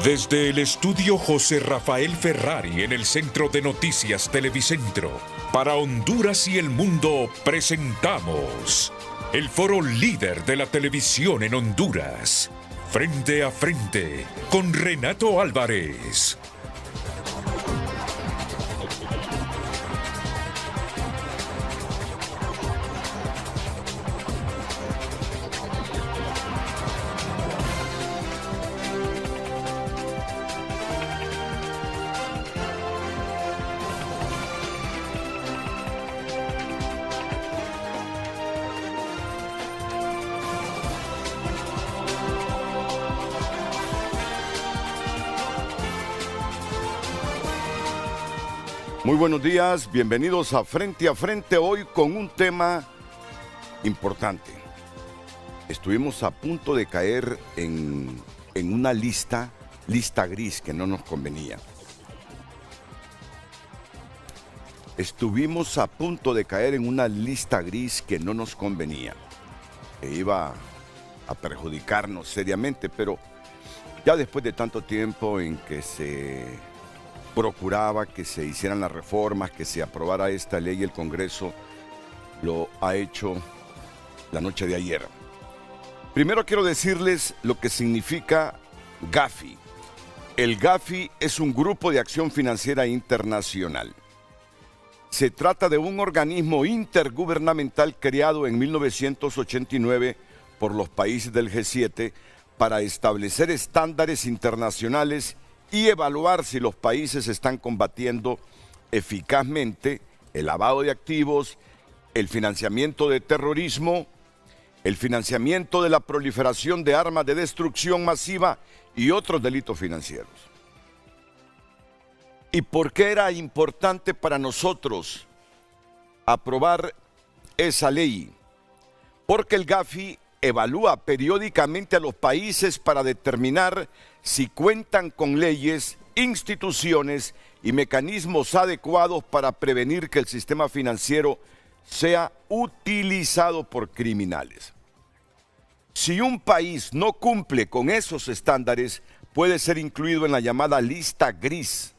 Desde el estudio José Rafael Ferrari en el Centro de Noticias Televicentro, para Honduras y el mundo presentamos el foro líder de la televisión en Honduras. Frente a frente con Renato Álvarez. Muy buenos días, bienvenidos a Frente hoy con un tema importante. Estuvimos a punto de caer en una lista gris que no nos convenía. Estuvimos a punto de caer en una lista gris que no nos convenía, que iba a perjudicarnos seriamente, pero ya después de tanto tiempo en que se procuraba que se hicieran las reformas, que se aprobara esta ley, el Congreso lo ha hecho la noche de ayer. Primero quiero decirles lo que significa Gafi. El Gafi es un grupo de acción financiera internacional. Se trata de un organismo intergubernamental creado en 1989 por los países del G7 para establecer estándares internacionales y evaluar si los países están combatiendo eficazmente el lavado de activos, el financiamiento de terrorismo, el financiamiento de la proliferación de armas de destrucción masiva y otros delitos financieros. ¿Y por qué era importante para nosotros aprobar esa ley? Porque el Gafi evalúa periódicamente a los países para determinar si cuentan con leyes, instituciones y mecanismos adecuados para prevenir que el sistema financiero sea utilizado por criminales. Si un país no cumple con esos estándares, puede ser incluido en la llamada lista gris,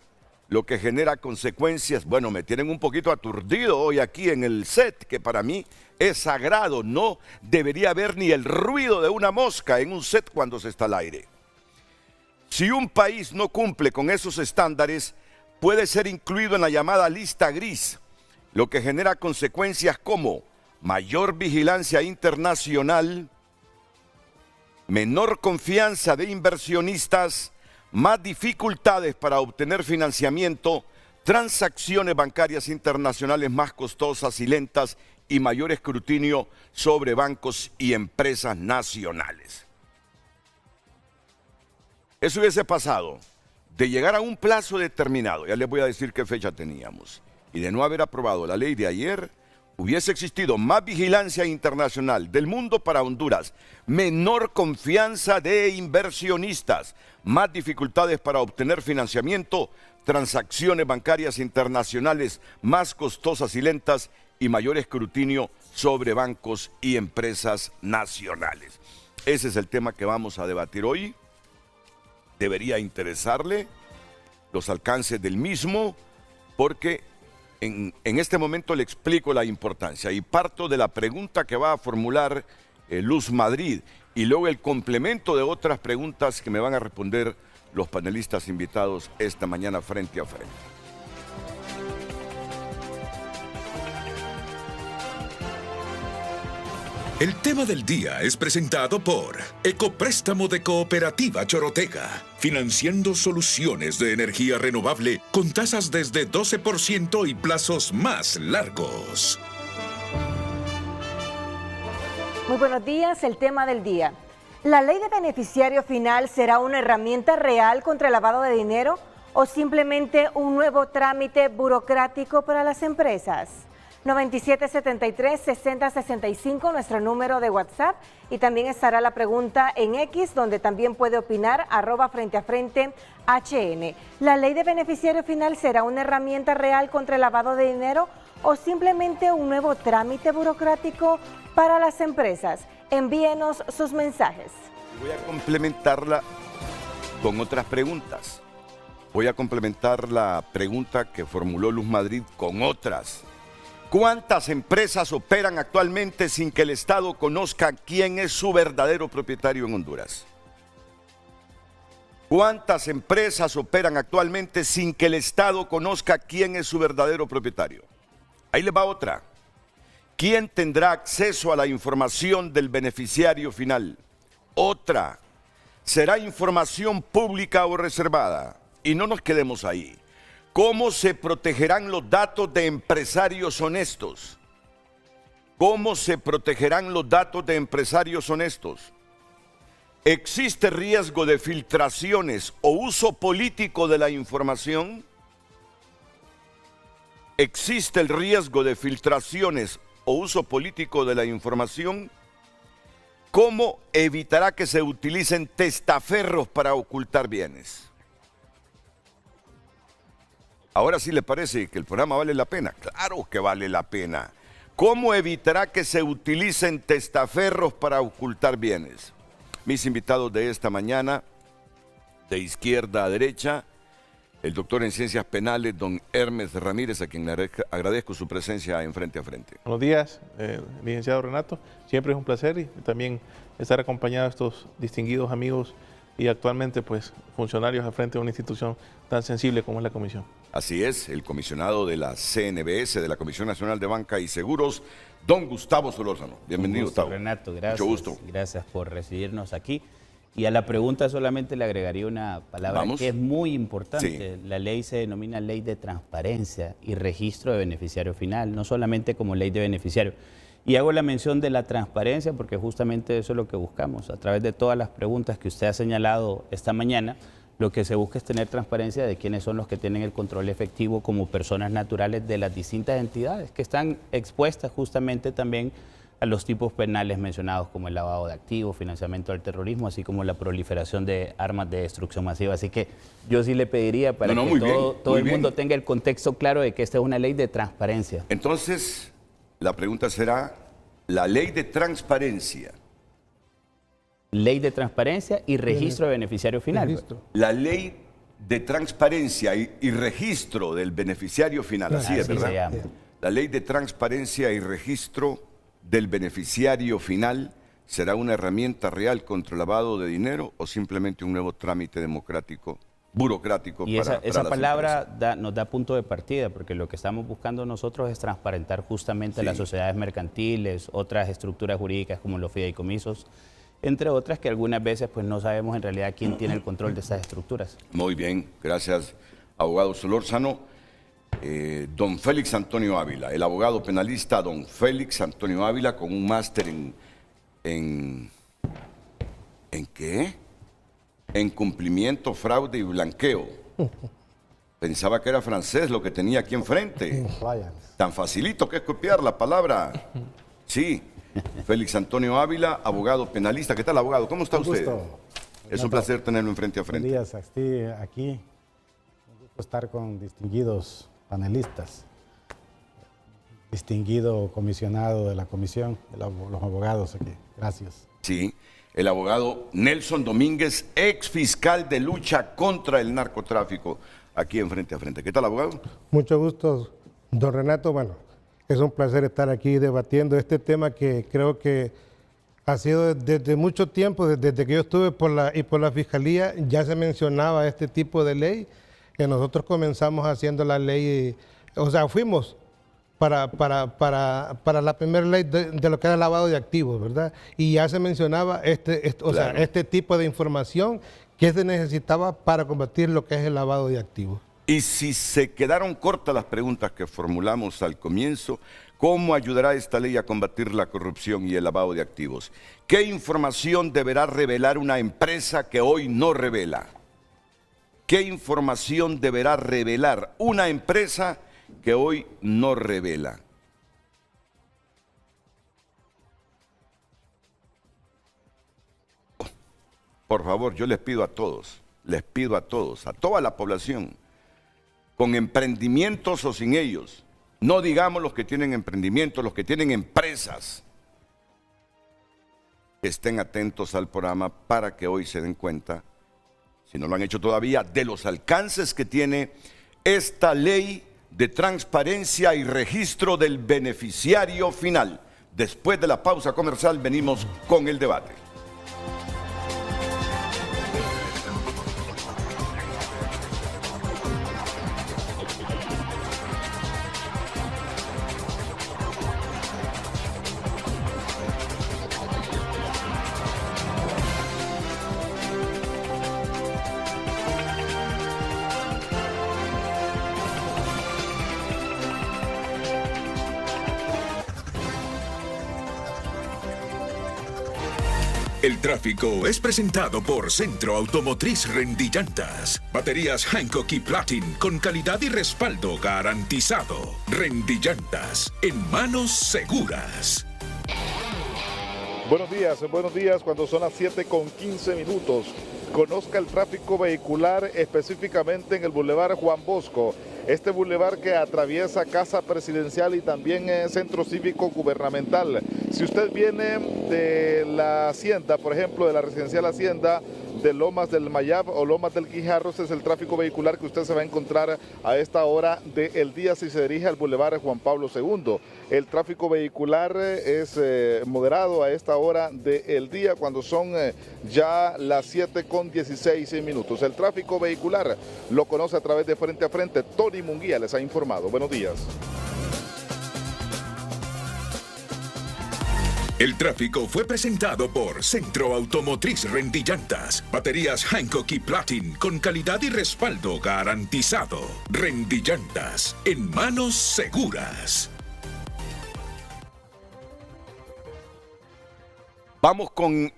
lo que genera consecuencias. Bueno, me tienen un poquito aturdido hoy aquí en el set, que para mí es sagrado. No debería haber ni el ruido de una mosca en un set cuando se está al aire. Si un país no cumple con esos estándares, puede ser incluido en la llamada lista gris, lo que genera consecuencias como mayor vigilancia internacional, menor confianza de inversionistas, más dificultades para obtener financiamiento, transacciones bancarias internacionales más costosas y lentas y mayor escrutinio sobre bancos y empresas nacionales. Eso hubiese pasado de llegar a un plazo determinado, ya les voy a decir qué fecha teníamos, y de no haber aprobado la ley de ayer, hubiese existido más vigilancia internacional del mundo para Honduras, menor confianza de inversionistas, más dificultades para obtener financiamiento, transacciones bancarias internacionales más costosas y lentas y mayor escrutinio sobre bancos y empresas nacionales. Ese es el tema que vamos a debatir hoy. Debería interesarle los alcances del mismo, porque en este momento le explico la importancia y parto de la pregunta que va a formular Luz Madrid y luego el complemento de otras preguntas que me van a responder los panelistas invitados esta mañana frente a frente. El tema del día es presentado por Ecopréstamo de Cooperativa Chorotega, financiando soluciones de energía renovable con tasas desde 12% y plazos más largos. Muy buenos días, el tema del día. ¿La ley de beneficiario final será una herramienta real contra el lavado de dinero o simplemente un nuevo trámite burocrático para las empresas? 9773-6065, nuestro número de WhatsApp, y también estará la pregunta en X, donde también puede opinar, @frenteafrente HN. ¿La ley de beneficiario final será una herramienta real contra el lavado de dinero o simplemente un nuevo trámite burocrático para las empresas? Envíenos sus mensajes. Voy a complementarla con otras preguntas. Voy a complementar la pregunta que formuló Luz Madrid con otras. ¿Cuántas empresas operan actualmente sin que el Estado conozca quién es su verdadero propietario en Honduras? ¿Cuántas empresas operan actualmente sin que el Estado conozca quién es su verdadero propietario? Ahí les va otra. ¿Quién tendrá acceso a la información del beneficiario final? Otra. ¿Será información pública o reservada? Y no nos quedemos ahí. ¿Cómo se protegerán los datos de empresarios honestos? ¿Cómo se protegerán los datos de empresarios honestos? ¿Existe riesgo de filtraciones o uso político de la información? ¿Existe el riesgo de filtraciones o uso político de la información? ¿Cómo evitará que se utilicen testaferros para ocultar bienes? Ahora sí le parece que el programa vale la pena. Claro que vale la pena. ¿Cómo evitará que se utilicen testaferros para ocultar bienes? Mis invitados de esta mañana, de izquierda a derecha, el doctor en Ciencias Penales, don Hermes Ramírez, a quien le agradezco su presencia en Frente a Frente. Buenos días, licenciado Renato. Siempre es un placer y también estar acompañado de estos distinguidos amigos y actualmente pues funcionarios al frente de una institución tan sensible como es la Comisión. Así es, el comisionado de la CNBS, de la Comisión Nacional de Banca y Seguros, don Gustavo Solórzano. Bienvenido, Gustavo. Gustavo. Renato, gracias. Mucho gusto. Gracias por recibirnos aquí. Y a la pregunta solamente le agregaría una palabra que es muy importante. Sí. La ley se denomina Ley de Transparencia y Registro de Beneficiario Final, no solamente como ley de beneficiario. Y hago la mención de la transparencia porque justamente eso es lo que buscamos. A través de todas las preguntas que usted ha señalado esta mañana, lo que se busca es tener transparencia de quiénes son los que tienen el control efectivo como personas naturales de las distintas entidades que están expuestas justamente también a los tipos penales mencionados como el lavado de activos, financiamiento del terrorismo, así como la proliferación de armas de destrucción masiva. Así que yo sí le pediría para que todo el mundo tenga el contexto claro de que esta es una ley de transparencia. Entonces, la pregunta será, la ley de transparencia. Ley de transparencia y registro de beneficiario final. Registro. La ley de transparencia y registro del beneficiario final, así es, ¿verdad? Se llama. La ley de transparencia y registro del beneficiario final será una herramienta real contra el lavado de dinero o simplemente un nuevo trámite democrático, burocrático. Y esa palabra nos da punto de partida, porque lo que estamos buscando nosotros es transparentar justamente las sociedades mercantiles, otras estructuras jurídicas como los fideicomisos, entre otras que algunas veces pues no sabemos en realidad quién tiene el control de estas estructuras. Muy bien, gracias, abogado Solórzano. Don Félix Antonio Ávila, el abogado penalista don Félix Antonio Ávila, con un máster ¿en qué? En cumplimiento, fraude y blanqueo. Pensaba que era francés lo que tenía aquí enfrente. Tan facilito que es copiar la palabra. Sí, Félix Antonio Ávila, abogado penalista. ¿Qué tal, abogado? ¿Cómo está usted? Es un placer tenerlo en Frente a Frente. Buenos días, estoy aquí. Un gusto estar con distinguidos panelistas, distinguido comisionado de la comisión, de los abogados aquí. Gracias. Sí, el abogado Nelson Domínguez, ex fiscal de lucha contra el narcotráfico, aquí en Frente a Frente. ¿Qué tal, abogado? Mucho gusto, don Renato. Bueno, es un placer estar aquí debatiendo este tema que creo que ha sido desde mucho tiempo, desde que yo estuve por la Fiscalía, ya se mencionaba este tipo de ley, que nosotros comenzamos haciendo la ley, o sea, fuimos para la primera ley de lo que era lavado de activos, ¿verdad? Y ya se mencionaba este tipo de información que se necesitaba para combatir lo que es el lavado de activos. Y si se quedaron cortas las preguntas que formulamos al comienzo, ¿cómo ayudará esta ley a combatir la corrupción y el lavado de activos? ¿Qué información deberá revelar una empresa que hoy no revela? ¿Qué información deberá revelar una empresa que hoy no revela? Por favor, yo les pido a todos, a toda la población, con emprendimientos o sin ellos, no digamos los que tienen emprendimientos, los que tienen empresas, que estén atentos al programa para que hoy se den cuenta si no lo han hecho todavía, de los alcances que tiene esta ley de transparencia y registro del beneficiario final. Después de la pausa comercial venimos con el debate. El tráfico es presentado por Centro Automotriz Rendillantas. Baterías Hankook y Platin con calidad y respaldo garantizado. Rendillantas, en manos seguras. Buenos días, cuando son las 7:15. Conozca el tráfico vehicular específicamente en el Boulevard Juan Bosco. Este bulevar que atraviesa Casa Presidencial y también Centro Cívico Gubernamental. Si usted viene de la Hacienda, por ejemplo, de la Residencial Hacienda, de Lomas del Mayab o Lomas del Guijarro, ese es el tráfico vehicular que usted se va a encontrar a esta hora del día si se dirige al Boulevard Juan Pablo II. El tráfico vehicular es moderado a esta hora del día cuando son ya las 7:16. El tráfico vehicular lo conoce a través de Frente a Frente. Tony Munguía les ha informado. Buenos días. El tráfico fue presentado por Centro Automotriz Rendillantas. Baterías Hankook y Platin con calidad y respaldo garantizado. Rendillantas, en manos seguras. Vamos con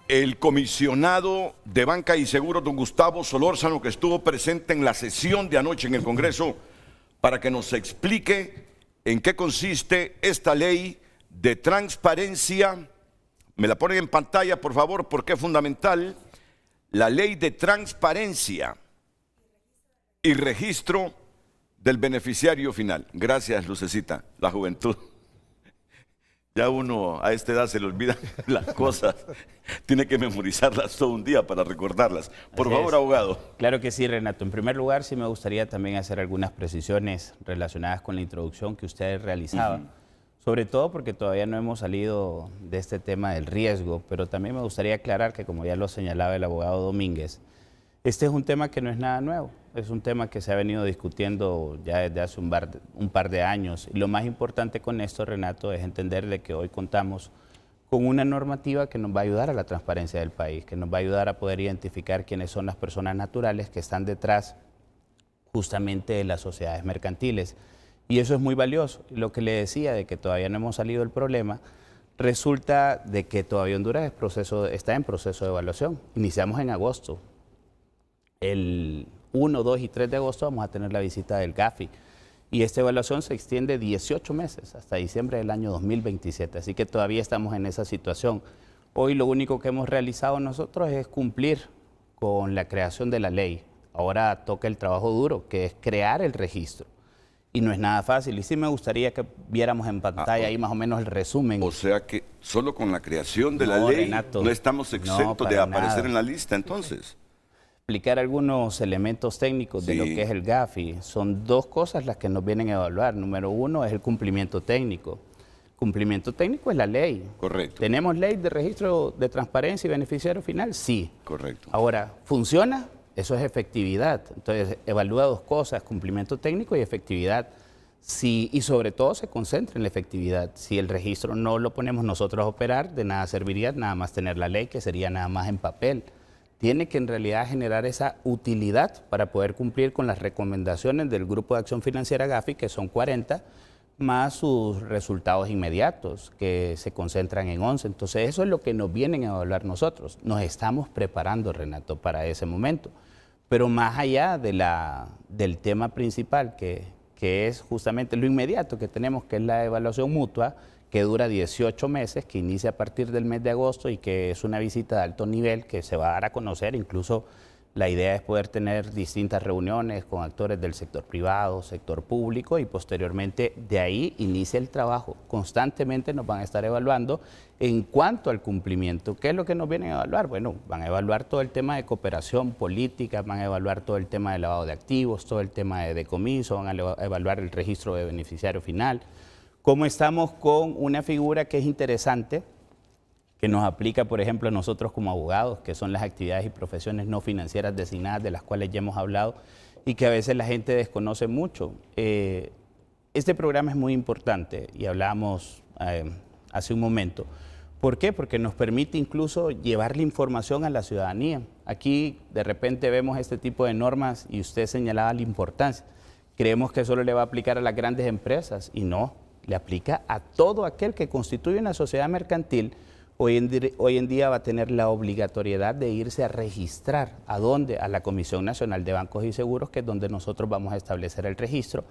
el comisionado de Banca y Seguros, don Gustavo Solórzano, que estuvo presente en la sesión de anoche en el Congreso, para que nos explique en qué consiste esta ley de transparencia. Me la ponen en pantalla, por favor, porque es fundamental. La ley de transparencia y registro del beneficiario final. Gracias, Lucecita, la juventud. Ya uno a esta edad se le olvidan las cosas, tiene que memorizarlas todo un día para recordarlas. Por favor, abogado. Claro que sí, Renato. En primer lugar, sí me gustaría también hacer algunas precisiones relacionadas con la introducción que usted realizaba. Sobre todo porque todavía no hemos salido de este tema del riesgo, pero también me gustaría aclarar que, como ya lo señalaba el abogado Domínguez, este es un tema que no es nada nuevo, es un tema que se ha venido discutiendo ya desde hace un par de años. Y lo más importante con esto, Renato, es entender de que hoy contamos con una normativa que nos va a ayudar a la transparencia del país, que nos va a ayudar a poder identificar quiénes son las personas naturales que están detrás justamente de las sociedades mercantiles. Y eso es muy valioso. Lo que le decía de que todavía no hemos salido del problema, resulta de que todavía Honduras está en proceso de evaluación. Iniciamos en agosto. El 1, 2 y 3 de agosto vamos a tener la visita del GAFI. Y esta evaluación se extiende 18 meses, hasta diciembre del año 2027. Así que todavía estamos en esa situación. Hoy lo único que hemos realizado nosotros es cumplir con la creación de la ley. Ahora toca el trabajo duro, que es crear el registro. Y no es nada fácil. Y sí me gustaría que viéramos en pantalla ahí más o menos el resumen. O sea que solo con la creación de la ley, Renato, no estamos exentos de aparecer en la lista, entonces. Explicar algunos elementos técnicos de lo que es el GAFI. Son dos cosas las que nos vienen a evaluar. Número uno es el cumplimiento técnico. Cumplimiento técnico es la ley. Correcto. ¿Tenemos ley de registro de transparencia y beneficiario final? Sí. Correcto. Ahora, ¿funciona? Eso es efectividad. Entonces, evalúa dos cosas, cumplimiento técnico y efectividad. Y sobre todo se concentra en la efectividad. Si el registro no lo ponemos nosotros a operar, de nada serviría nada más tener la ley, que sería nada más en papel. Tiene que en realidad generar esa utilidad para poder cumplir con las recomendaciones del Grupo de Acción Financiera GAFI, que son 40, más sus resultados inmediatos, que se concentran en 11. Entonces, eso es lo que nos vienen a evaluar nosotros. Nos estamos preparando, Renato, para ese momento. Pero más allá del tema principal, que es justamente lo inmediato que tenemos, que es la evaluación mutua, que dura 18 meses, que inicia a partir del mes de agosto y que es una visita de alto nivel que se va a dar a conocer incluso La idea es poder tener distintas reuniones con actores del sector privado, sector público, y posteriormente de ahí inicia el trabajo. Constantemente nos van a estar evaluando en cuanto al cumplimiento. ¿Qué es lo que nos vienen a evaluar? Bueno, van a evaluar todo el tema de cooperación política, van a evaluar todo el tema de lavado de activos, todo el tema de decomiso, van a evaluar el registro de beneficiario final. ¿Cómo estamos con una figura que es interesante, que nos aplica, por ejemplo, a nosotros como abogados, que son las actividades y profesiones no financieras designadas, de las cuales ya hemos hablado y que a veces la gente desconoce mucho? Este programa es muy importante y hablábamos hace un momento. ¿Por qué? Porque nos permite incluso llevar la información a la ciudadanía. Aquí de repente vemos este tipo de normas y usted señalaba la importancia. Creemos que solo le va a aplicar a las grandes empresas y no, le aplica a todo aquel que constituye una sociedad mercantil. Hoy en día va a tener la obligatoriedad de irse a registrar. ¿A dónde? A la Comisión Nacional de Bancos y Seguros, que es donde nosotros vamos a establecer el registro.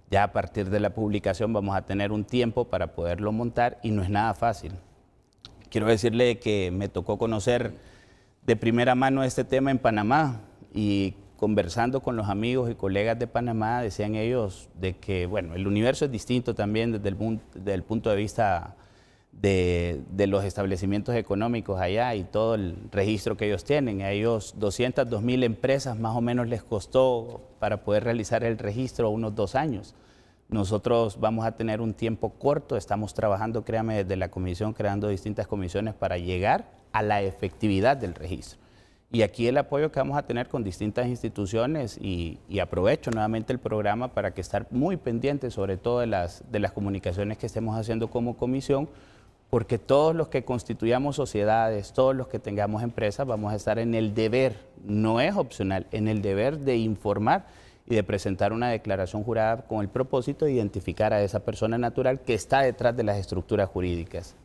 Ya a partir de la publicación vamos a tener un tiempo para poderlo montar y no es nada fácil. Quiero decirle que me tocó conocer de primera mano este tema en Panamá y conversando con los amigos y colegas de Panamá decían ellos de que, bueno, el universo es distinto también desde el punto de vista de los establecimientos económicos allá y todo el registro que ellos tienen. A ellos 202.000 empresas más o menos les costó para poder realizar el registro unos 2 años. Nosotros vamos a tener un tiempo corto, estamos trabajando, créame, desde la comisión, creando distintas comisiones para llegar a la efectividad del registro. Y aquí el apoyo que vamos a tener con distintas instituciones y aprovecho nuevamente el programa para que estar muy pendientes sobre todo de las comunicaciones que estemos haciendo como comisión, porque todos los que constituyamos sociedades, todos los que tengamos empresas, vamos a estar en el deber, no es opcional, en el deber de informar y de presentar una declaración jurada con el propósito de identificar a esa persona natural que está detrás de las estructuras jurídicas.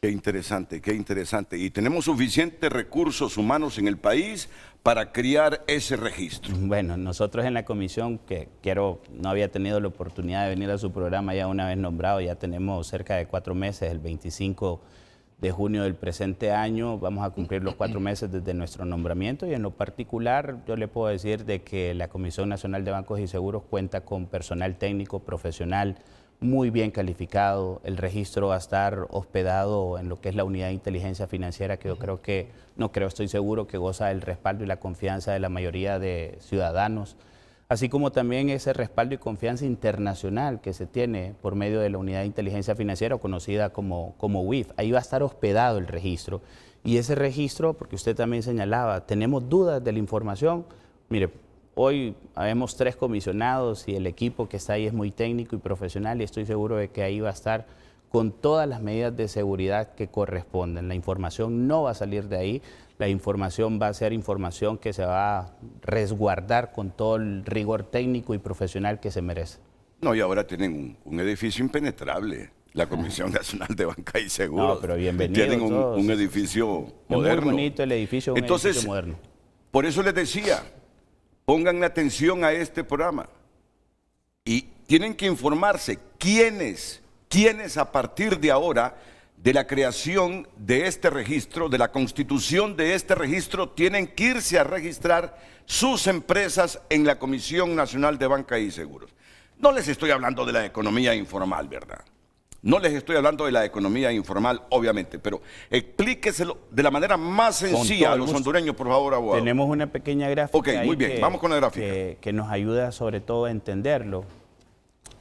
Qué interesante, qué interesante. Y tenemos suficientes recursos humanos en el país para crear ese registro. Bueno, nosotros en la comisión, que no había tenido la oportunidad de venir a su programa ya una vez nombrado, ya tenemos cerca de 4 meses, el 25 de junio del presente año, vamos a cumplir los 4 meses desde nuestro nombramiento y en lo particular yo le puedo decir de que la Comisión Nacional de Bancos y Seguros cuenta con personal técnico, profesional, muy bien calificado. El registro va a estar hospedado en lo que es la unidad de inteligencia financiera, que yo estoy seguro que goza del respaldo y la confianza de la mayoría de ciudadanos, así como también ese respaldo y confianza internacional que se tiene por medio de la unidad de inteligencia financiera, conocida como UIF. Ahí va a estar hospedado el registro. Y ese registro, porque usted también señalaba, tenemos dudas de la información. Mire, hoy habemos 3 comisionados y el equipo que está ahí es muy técnico y profesional y estoy seguro de que ahí va a estar con todas las medidas de seguridad que corresponden. La información no va a salir de ahí, la información va a ser información que se va a resguardar con todo el rigor técnico y profesional que se merece. No, y ahora tienen un edificio impenetrable, la Comisión Nacional de Banca y Seguros. No, pero bienvenidos. Tienen un edificio moderno. Es muy bonito el edificio, edificio moderno. Por eso les decía, pongan atención a este programa y tienen que informarse quiénes a partir de ahora, de la creación de este registro, de la constitución de este registro, tienen que irse a registrar sus empresas en la Comisión Nacional de Banca y Seguros. No les estoy hablando de la economía informal, ¿verdad? No les estoy hablando de la economía informal, obviamente, pero explíqueselo de la manera más sencilla a los hondureños, por favor, abogado. Tenemos una pequeña gráfica. Ok, muy bien, vamos con la gráfica. Que nos ayuda sobre todo a entenderlo.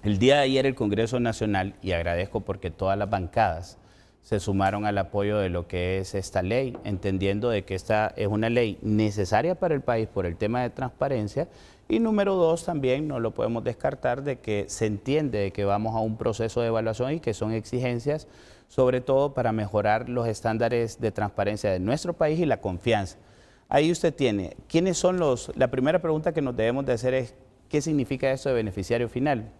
El día de ayer el Congreso Nacional, y agradezco porque todas las bancadas se sumaron al apoyo de lo que es esta ley, entendiendo de que esta es una ley necesaria para el país por el tema de transparencia. Y número 2, también no lo podemos descartar de que se entiende de que vamos a un proceso de evaluación y que son exigencias, sobre todo para mejorar los estándares de transparencia de nuestro país y la confianza. Ahí usted tiene, ¿quiénes son la primera pregunta que nos debemos de hacer es, ¿qué significa esto de beneficiario final?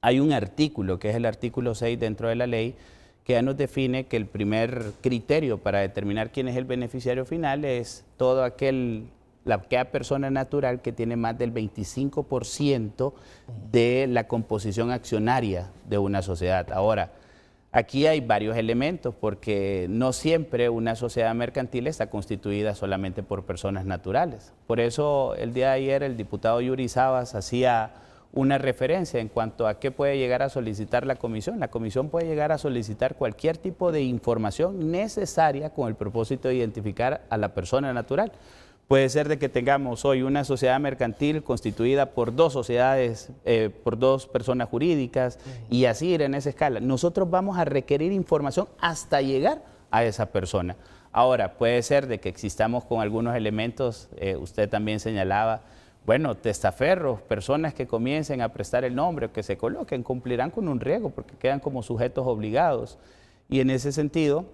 Hay un artículo, que es el artículo 6 dentro de la ley, que ya nos define que el primer criterio para determinar quién es el beneficiario final es todo aquella persona natural que tiene más del 25% de la composición accionaria de una sociedad. Ahora, Aquí hay varios elementos porque no siempre una sociedad mercantil está constituida solamente por personas naturales. Por eso el día de ayer el diputado Yuri Sabas hacía una referencia en cuanto a qué puede llegar a solicitar la comisión. La comisión puede llegar a solicitar cualquier tipo de información necesaria con el propósito de identificar a la persona natural. Puede ser de que tengamos hoy una sociedad mercantil constituida por dos sociedades, por dos personas jurídicas y así ir en esa escala. Nosotros vamos a requerir información hasta llegar a esa persona. Ahora, puede ser de que existamos con algunos elementos, usted también señalaba, bueno, testaferros, personas que comiencen a prestar el nombre o que se coloquen, cumplirán con un riesgo porque quedan como sujetos obligados. Y en ese sentido,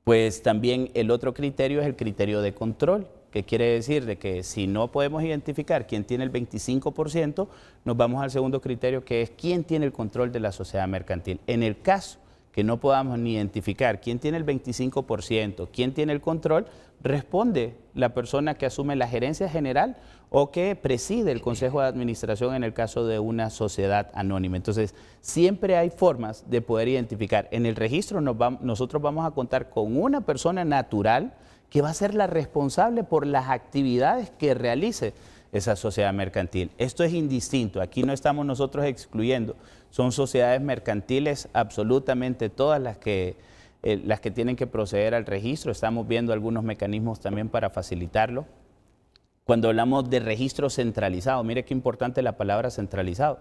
pues también el otro criterio es el criterio de control, que quiere decir de que si no podemos identificar quién tiene el 25%, nos vamos al segundo criterio, que es quién tiene el control de la sociedad mercantil. En el caso que no podamos ni identificar quién tiene el 25%, quién tiene el control, responde la persona que asume la gerencia general o que preside el consejo de administración en el caso de una sociedad anónima. Entonces, siempre hay formas de poder identificar. En el registro nosotros vamos a contar con una persona natural que va a ser la responsable por las actividades que realice esa sociedad mercantil. Esto es indistinto, aquí no estamos nosotros excluyendo, son sociedades mercantiles absolutamente todas las que tienen que proceder al registro. Estamos viendo algunos mecanismos también para facilitarlo. Cuando hablamos de registro centralizado, mire qué importante la palabra centralizado,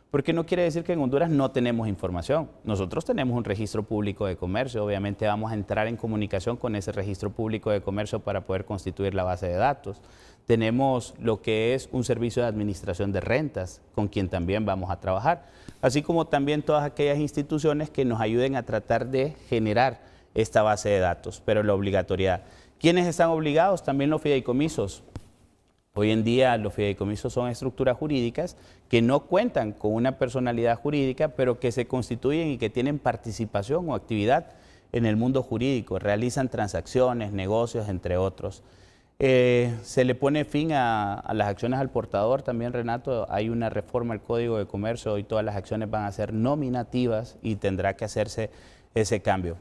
porque no quiere decir que en Honduras no tenemos información. Nosotros tenemos un registro público de comercio, obviamente vamos a entrar en comunicación con ese registro público de comercio para poder constituir la base de datos. Tenemos lo que es un servicio de administración de rentas, con quien también vamos a trabajar, así como también todas aquellas instituciones que nos ayuden a tratar de generar esta base de datos, pero la obligatoriedad. ¿Quiénes están obligados? También los fideicomisos. Hoy en día los fideicomisos son estructuras jurídicas que no cuentan con una personalidad jurídica, pero que se constituyen y que tienen participación o actividad en el mundo jurídico, realizan transacciones, negocios, entre otros. Se le pone fin a las acciones al portador también, Renato. Hay una reforma al Código de Comercio, hoy todas las acciones van a ser nominativas y tendrá que hacerse ese cambio.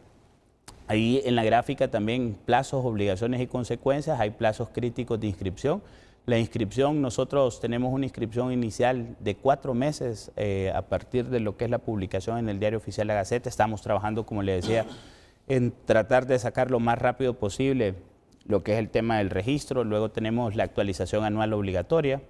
Ahí en la gráfica también plazos, obligaciones y consecuencias, hay plazos críticos de inscripción. La inscripción, nosotros tenemos una inscripción inicial de 4 meses a partir de lo que es la publicación en el Diario Oficial La Gaceta. Estamos trabajando, como le decía, en tratar de sacar lo más rápido posible lo que es el tema del registro. Luego tenemos la actualización anual obligatoria,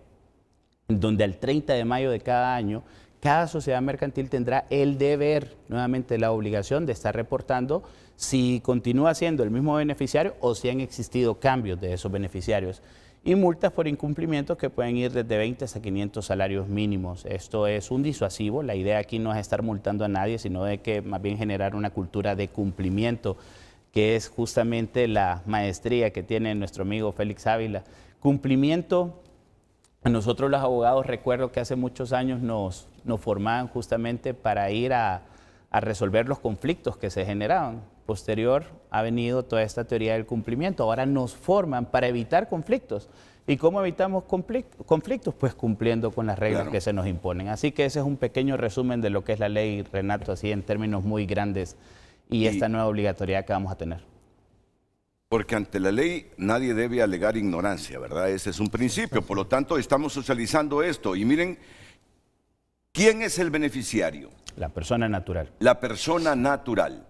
donde al 30 de mayo de cada año, cada sociedad mercantil tendrá el deber, nuevamente la obligación de estar reportando si continúa siendo el mismo beneficiario o si han existido cambios de esos beneficiarios. Y multas por incumplimiento que pueden ir desde 20 hasta 500 salarios mínimos. Esto es un disuasivo. La idea aquí no es estar multando a nadie, sino de que más bien generar una cultura de cumplimiento, que es justamente la maestría que tiene nuestro amigo Félix Ávila. Cumplimiento, nosotros los abogados recuerdo que hace muchos años nos formaban justamente para ir a resolver los conflictos que se generaban. Posterior ha venido toda esta teoría del cumplimiento. Ahora nos forman para evitar conflictos. ¿Y cómo evitamos conflictos? Pues cumpliendo con las reglas que se nos imponen. Así que ese es un pequeño resumen de lo que es la ley, Renato, así en términos muy grandes y esta nueva obligatoriedad que vamos a tener. Porque ante la ley nadie debe alegar ignorancia, ¿verdad? Ese es un principio. Por lo tanto, estamos socializando esto. Y miren, ¿quién es el beneficiario? La persona natural. La persona natural.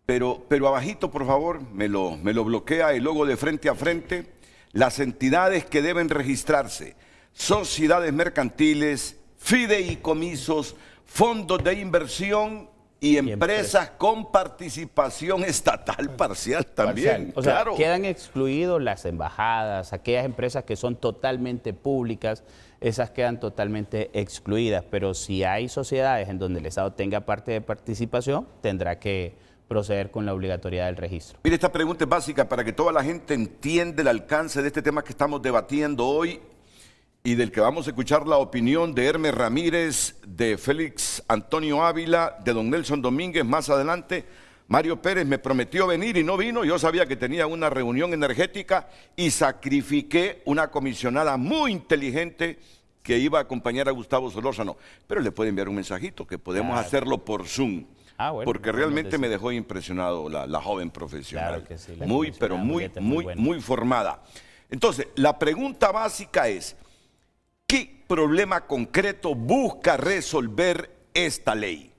Pero abajito, por favor, me lo bloquea el logo de Frente a Frente. Las entidades que deben registrarse: sociedades mercantiles, fideicomisos, fondos de inversión y empresas con participación estatal parcial también. O sea, quedan excluidos las embajadas, aquellas empresas que son totalmente públicas, esas quedan totalmente excluidas. Pero si hay sociedades en donde el Estado tenga parte de participación, tendrá que proceder con la obligatoriedad del registro. Mire, esta pregunta es básica para que toda la gente entienda el alcance de este tema que estamos debatiendo hoy y del que vamos a escuchar la opinión de Hermes Ramírez, de Félix Antonio Ávila, de don Nelson Domínguez más adelante. Mario Pérez me prometió venir y no vino. Yo sabía que tenía una reunión energética y sacrifiqué una comisionada muy inteligente que iba a acompañar a Gustavo Solórzano. Pero le puede enviar un mensajito que podemos hacerlo por Zoom. porque realmente me dejó impresionado la joven profesional. Claro que sí, pero muy formada. Entonces, la pregunta básica es, ¿qué problema concreto busca resolver esta ley?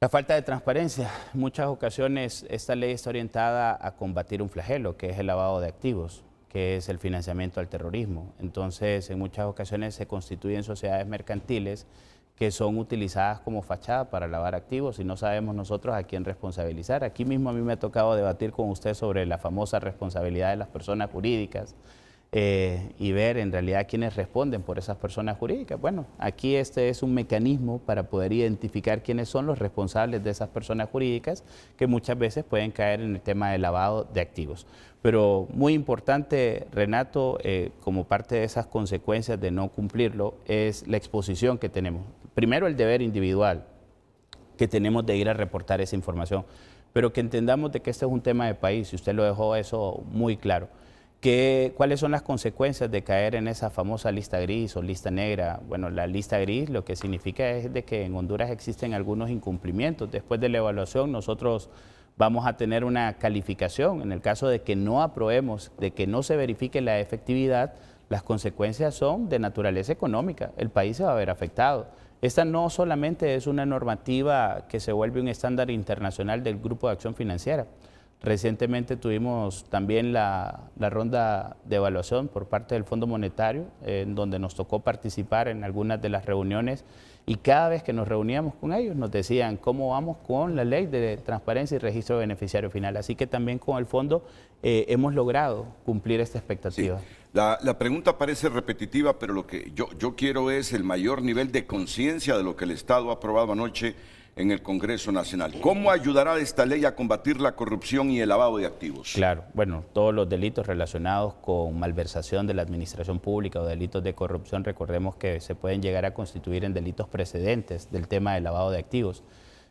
La falta de transparencia. En muchas ocasiones esta ley está orientada a combatir un flagelo, que es el lavado de activos, que es el financiamiento al terrorismo. Entonces, en muchas ocasiones se constituyen sociedades mercantiles que son utilizadas como fachada para lavar activos y no sabemos nosotros a quién responsabilizar. Aquí mismo a mí me ha tocado debatir con usted sobre la famosa responsabilidad de las personas jurídicas y ver en realidad quiénes responden por esas personas jurídicas. Bueno, aquí este es un mecanismo para poder identificar quiénes son los responsables de esas personas jurídicas que muchas veces pueden caer en el tema del lavado de activos. Pero muy importante, Renato, como parte de esas consecuencias de no cumplirlo, es la exposición que tenemos. Primero, el deber individual que tenemos de ir a reportar esa información, pero que entendamos de que este es un tema de país, y usted lo dejó eso muy claro. ¿Cuáles son las consecuencias de caer en esa famosa lista gris o lista negra? Bueno, la lista gris lo que significa es de que en Honduras existen algunos incumplimientos. Después de la evaluación nosotros vamos a tener una calificación. En el caso de que no aprobemos, de que no se verifique la efectividad, las consecuencias son de naturaleza económica. El país se va a ver afectado. Esta no solamente es una normativa que se vuelve un estándar internacional del Grupo de Acción Financiera. Recientemente tuvimos también la ronda de evaluación por parte del Fondo Monetario, en donde nos tocó participar en algunas de las reuniones y cada vez que nos reuníamos con ellos nos decían cómo vamos con la ley de transparencia y registro de beneficiario final. Así que también con el fondo hemos logrado cumplir esta expectativa. Sí. La pregunta parece repetitiva, pero lo que yo quiero es el mayor nivel de conciencia de lo que el Estado ha aprobado anoche en el Congreso Nacional. ¿Cómo ayudará esta ley a combatir la corrupción y el lavado de activos? Claro, bueno, todos los delitos relacionados con malversación de la administración pública o delitos de corrupción, recordemos que se pueden llegar a constituir en delitos precedentes del tema del lavado de activos.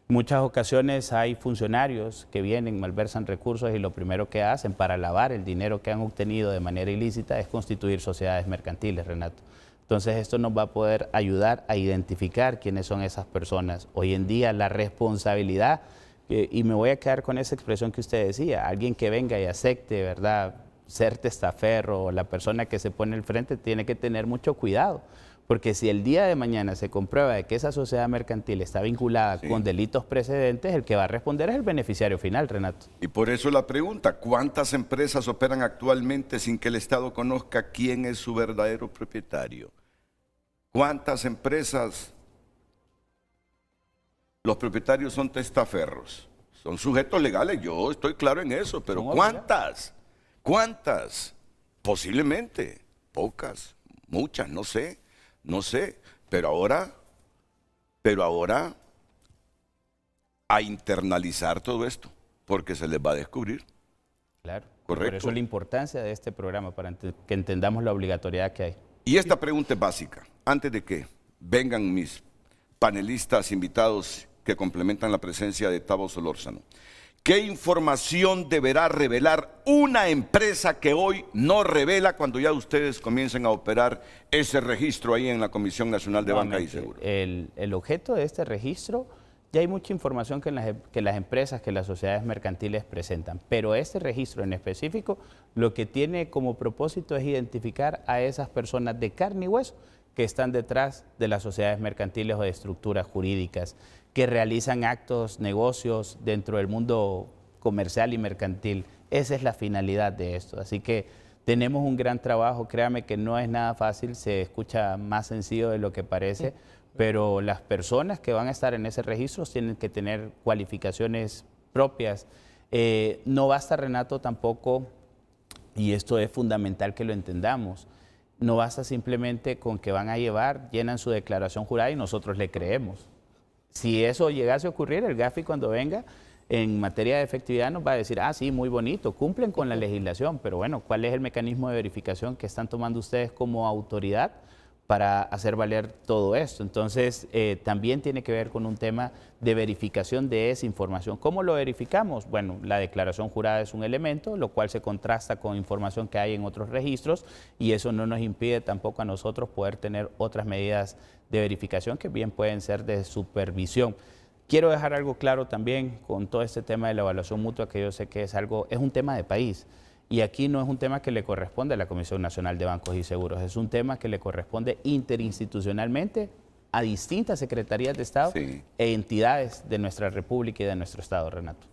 En muchas ocasiones hay funcionarios que vienen, malversan recursos y lo primero que hacen para lavar el dinero que han obtenido de manera ilícita es constituir sociedades mercantiles, Renato. Entonces esto nos va a poder ayudar a identificar quiénes son esas personas. Hoy en día la responsabilidad, y me voy a quedar con esa expresión que usted decía, alguien que venga y acepte, ¿verdad?, ser testaferro, o la persona que se pone al frente tiene que tener mucho cuidado, porque si el día de mañana se comprueba de que esa sociedad mercantil está vinculada con delitos precedentes, el que va a responder es el beneficiario final, Renato. Y por eso la pregunta, ¿cuántas empresas operan actualmente sin que el Estado conozca quién es su verdadero propietario? ¿Cuántas empresas los propietarios son testaferros? Son sujetos legales, yo estoy claro en eso, pero ¿cuántas? ¿Cuántas? Posiblemente, pocas, muchas, no sé, pero ahora a internalizar todo esto, porque se les va a descubrir. Claro, correcto. Por eso la importancia de este programa, para que entendamos la obligatoriedad que hay. Y esta pregunta es básica. Antes de que vengan mis panelistas invitados que complementan la presencia de Tavo Solórzano, ¿qué información deberá revelar una empresa que hoy no revela cuando ya ustedes comiencen a operar ese registro ahí en la Comisión Nacional de Banca y Seguros? El objeto de este registro, ya hay mucha información que las empresas, que las sociedades mercantiles presentan, pero este registro en específico lo que tiene como propósito es identificar a esas personas de carne y hueso que están detrás de las sociedades mercantiles o de estructuras jurídicas que realizan actos, negocios dentro del mundo comercial y mercantil. Esa es la finalidad de esto. Así que tenemos un gran trabajo, créame que no es nada fácil, se escucha más sencillo de lo que parece, pero las personas que van a estar en ese registro tienen que tener cualificaciones propias. No basta, Renato, tampoco, y esto es fundamental que lo entendamos, no basta simplemente con que van a llenan su declaración jurada y nosotros le creemos. Si eso llegase a ocurrir, el GAFI cuando venga en materia de efectividad nos va a decir, ah, sí, muy bonito, cumplen con la legislación, pero bueno, ¿cuál es el mecanismo de verificación que están tomando ustedes como autoridad para hacer valer todo esto? Entonces, también tiene que ver con un tema de verificación de esa información. ¿Cómo lo verificamos? Bueno, la declaración jurada es un elemento, lo cual se contrasta con información que hay en otros registros y eso no nos impide tampoco a nosotros poder tener otras medidas de verificación que bien pueden ser de supervisión. Quiero dejar algo claro también con todo este tema de la evaluación mutua, que yo sé que es un tema de país. Y aquí no es un tema que le corresponde a la Comisión Nacional de Bancos y Seguros, es un tema que le corresponde interinstitucionalmente a distintas secretarías de Estado e entidades de nuestra República y de nuestro Estado, Renato.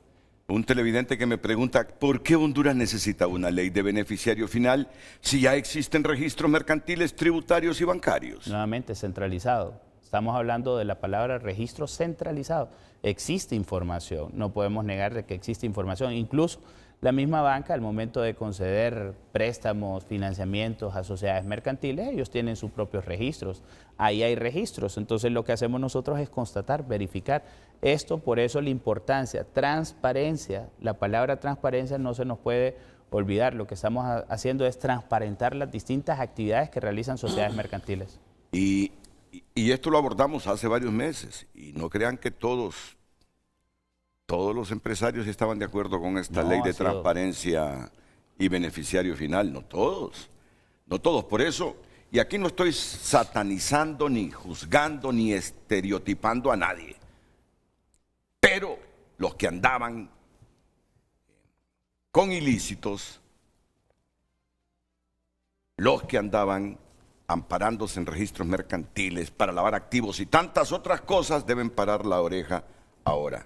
Un televidente que me pregunta, ¿por qué Honduras necesita una ley de beneficiario final si ya existen registros mercantiles, tributarios y bancarios? Nuevamente, centralizado. Estamos hablando de la palabra registro centralizado. Existe información, no podemos negar de que existe información. Incluso la misma banca, al momento de conceder préstamos, financiamientos a sociedades mercantiles, ellos tienen sus propios registros. Ahí hay registros. Entonces, lo que hacemos nosotros es constatar, verificar esto. Por eso la importancia, transparencia. La palabra transparencia no se nos puede olvidar. Lo que estamos haciendo es transparentar las distintas actividades que realizan sociedades mercantiles. Y esto lo abordamos hace varios meses. Y no crean que todos los empresarios estaban de acuerdo con esta ley de transparencia y beneficiario final. No todos. Por eso, y aquí no estoy satanizando, ni juzgando, ni estereotipando a nadie. Pero los que andaban con ilícitos, los que andaban amparándose en registros mercantiles para lavar activos y tantas otras cosas, deben parar la oreja ahora.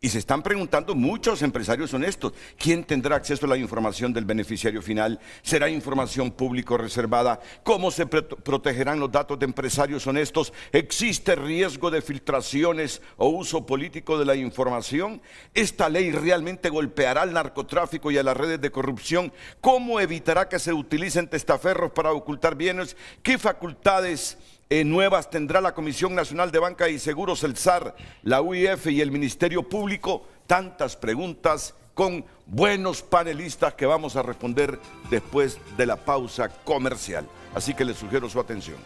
Y se están preguntando muchos empresarios honestos, ¿quién tendrá acceso a la información del beneficiario final? ¿Será información pública reservada? ¿Cómo se protegerán los datos de empresarios honestos? ¿Existe riesgo de filtraciones o uso político de la información? ¿Esta ley realmente golpeará al narcotráfico y a las redes de corrupción? ¿Cómo evitará que se utilicen testaferros para ocultar bienes? ¿Qué facultades nuevas tendrá la Comisión Nacional de Banca y Seguros, el SAR, la UIF y el Ministerio Público? Tantas preguntas con buenos panelistas que vamos a responder después de la pausa comercial. Así que les sugiero su atención.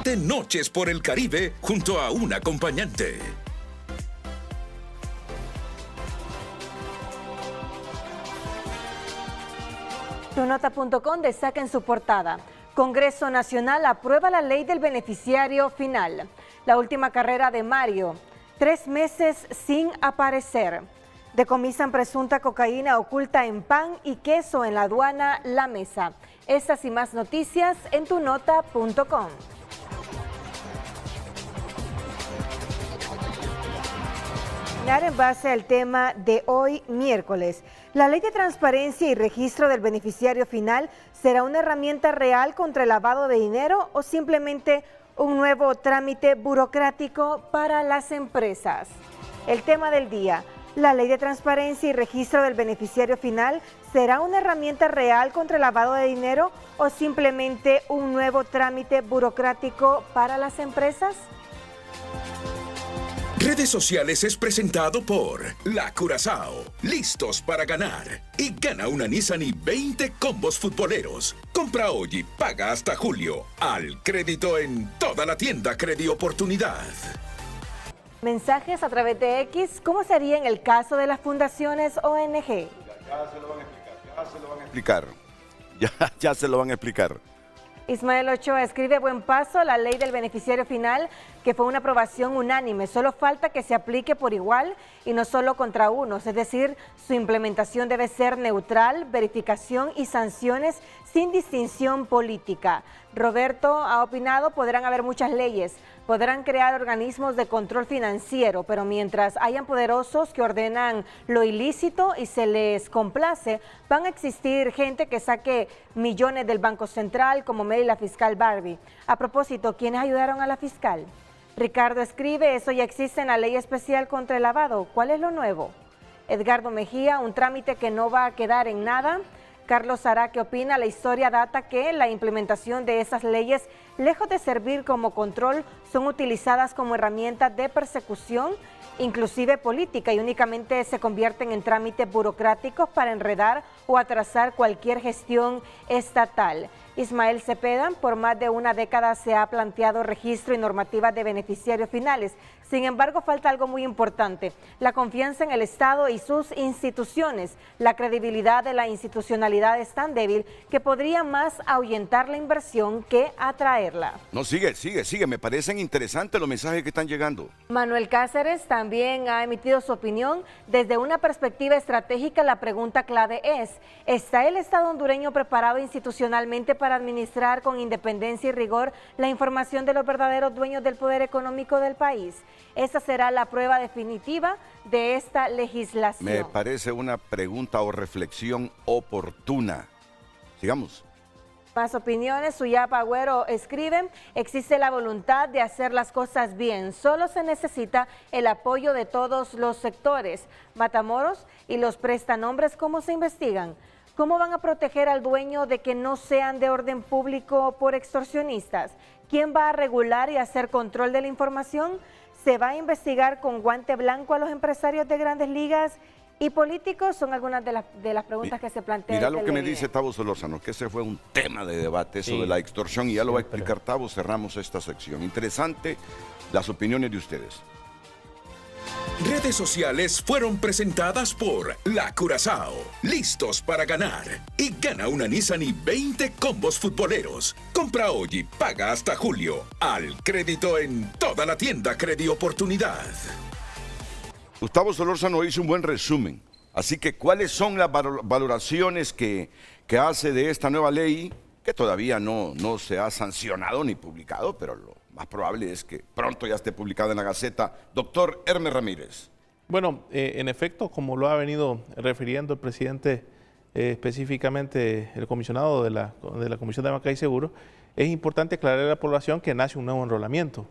De Noches por el Caribe junto a un acompañante. Tunota.com destaca en su portada: Congreso Nacional aprueba la ley del beneficiario final. La última carrera de Mario, 3 meses sin aparecer. Decomisan presunta cocaína oculta en pan y queso en la aduana La Mesa. Estas y más noticias en tunota.com. En base al tema de hoy, miércoles, la ley de transparencia y registro del beneficiario final será una herramienta real contra el lavado de dinero o simplemente un nuevo trámite burocrático para las empresas. El tema del día: la ley de transparencia y registro del beneficiario final será una herramienta real contra el lavado de dinero o simplemente un nuevo trámite burocrático para las empresas. Redes Sociales es presentado por La Curazao, listos para ganar. Y gana una Nissan y 20 combos futboleros. Compra hoy y paga hasta julio. Al crédito en toda la tienda Credioportunidad. Mensajes a través de X. ¿Cómo sería en el caso de las fundaciones ONG? Ya se lo van a explicar. Ya se lo van a explicar. Ismael Ochoa escribe: buen paso la ley del beneficiario final, que fue una aprobación unánime. Solo falta que se aplique por igual y no solo contra unos. Es decir, su implementación debe ser neutral, verificación y sanciones sin distinción política. Roberto ha opinado: podrán haber muchas leyes, podrán crear organismos de control financiero, pero mientras hayan poderosos que ordenan lo ilícito y se les complace, van a existir gente que saque millones del Banco Central, como Mary la fiscal Barbie. A propósito, ¿quiénes ayudaron a la fiscal? Ricardo escribe: eso ya existe en la ley especial contra el lavado. ¿Cuál es lo nuevo? Edgardo Mejía: un trámite que no va a quedar en nada. Carlos Araque opina: la historia data que la implementación de esas leyes, lejos de servir como control, son utilizadas como herramientas de persecución, inclusive política, y únicamente se convierten en trámites burocráticos para enredar o atrasar cualquier gestión estatal. Ismael Cepeda, por más de una década se ha planteado registro y normativa de beneficiarios finales. Sin embargo, falta algo muy importante: la confianza en el Estado y sus instituciones. La credibilidad de la institucionalidad es tan débil que podría más ahuyentar la inversión que atraerla. No, sigue. Me parecen interesantes los mensajes que están llegando. Manuel Cáceres también ha emitido su opinión. Desde una perspectiva estratégica, la pregunta clave es: ¿está el Estado hondureño preparado institucionalmente para administrar con independencia y rigor la información de los verdaderos dueños del poder económico del país? Esa será la prueba definitiva de esta legislación. Me parece una pregunta o reflexión oportuna. Sigamos. Más opiniones. Suyapa Agüero escribe: existe la voluntad de hacer las cosas bien, solo se necesita el apoyo de todos los sectores. Matamoros: y los prestanombres, ¿cómo se investigan? ¿Cómo van a proteger al dueño de que no sean de orden público por extorsionistas? ¿Quién va a regular y hacer control de la información? ¿Se va a investigar con guante blanco a los empresarios de grandes ligas y políticos? Son algunas de las preguntas que se plantean. Mira lo que me dice Tavo Solórzano, que ese fue un tema de debate, eso de la extorsión, y ya lo va a explicar Tavo. Cerramos esta sección. Interesante las opiniones de ustedes. Redes sociales fueron presentadas por La Curazao. Listos para ganar. Y gana una Nissan y 20 combos futboleros. Compra hoy y paga hasta julio. Al crédito en toda la tienda Credioportunidad. Gustavo Solórzano hizo un buen resumen. Así que, ¿cuáles son las valoraciones que hace de esta nueva ley? Que todavía no se ha sancionado ni publicado, pero lo más probable es que pronto ya esté publicada en la Gaceta. Doctor Hermes Ramírez. Bueno, en efecto, como lo ha venido refiriendo el presidente, específicamente el comisionado de la Comisión de Banca y Seguro, es importante aclarar a la población que nace un nuevo enrolamiento,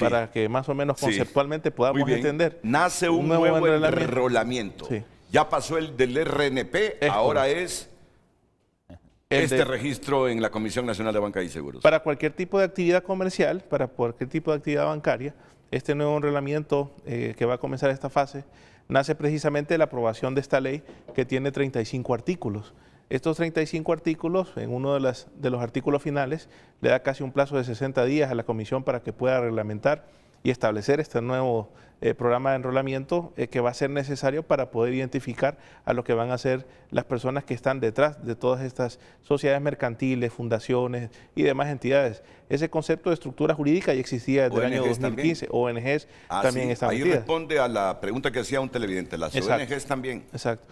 para que más o menos conceptualmente podamos entender. Nace un nuevo enrolamiento. Ya pasó el del RNP, ahora es registro en la Comisión Nacional de Banca y Seguros. Para cualquier tipo de actividad comercial, para cualquier tipo de actividad bancaria, este nuevo enrolamiento que va a comenzar esta fase, nace precisamente de la aprobación de esta ley, que tiene 35 artículos. Estos 35 artículos, en uno de los artículos finales, le da casi un plazo de 60 días a la Comisión para que pueda reglamentar y establecer este nuevo programa de enrolamiento que va a ser necesario para poder identificar a lo que van a ser las personas que están detrás de todas estas sociedades mercantiles, fundaciones y demás entidades. Ese concepto de estructura jurídica ya existía desde el año 2015, ONGs también están ahí metidas. Responde a la pregunta que hacía un televidente, las ONGs también. Exacto.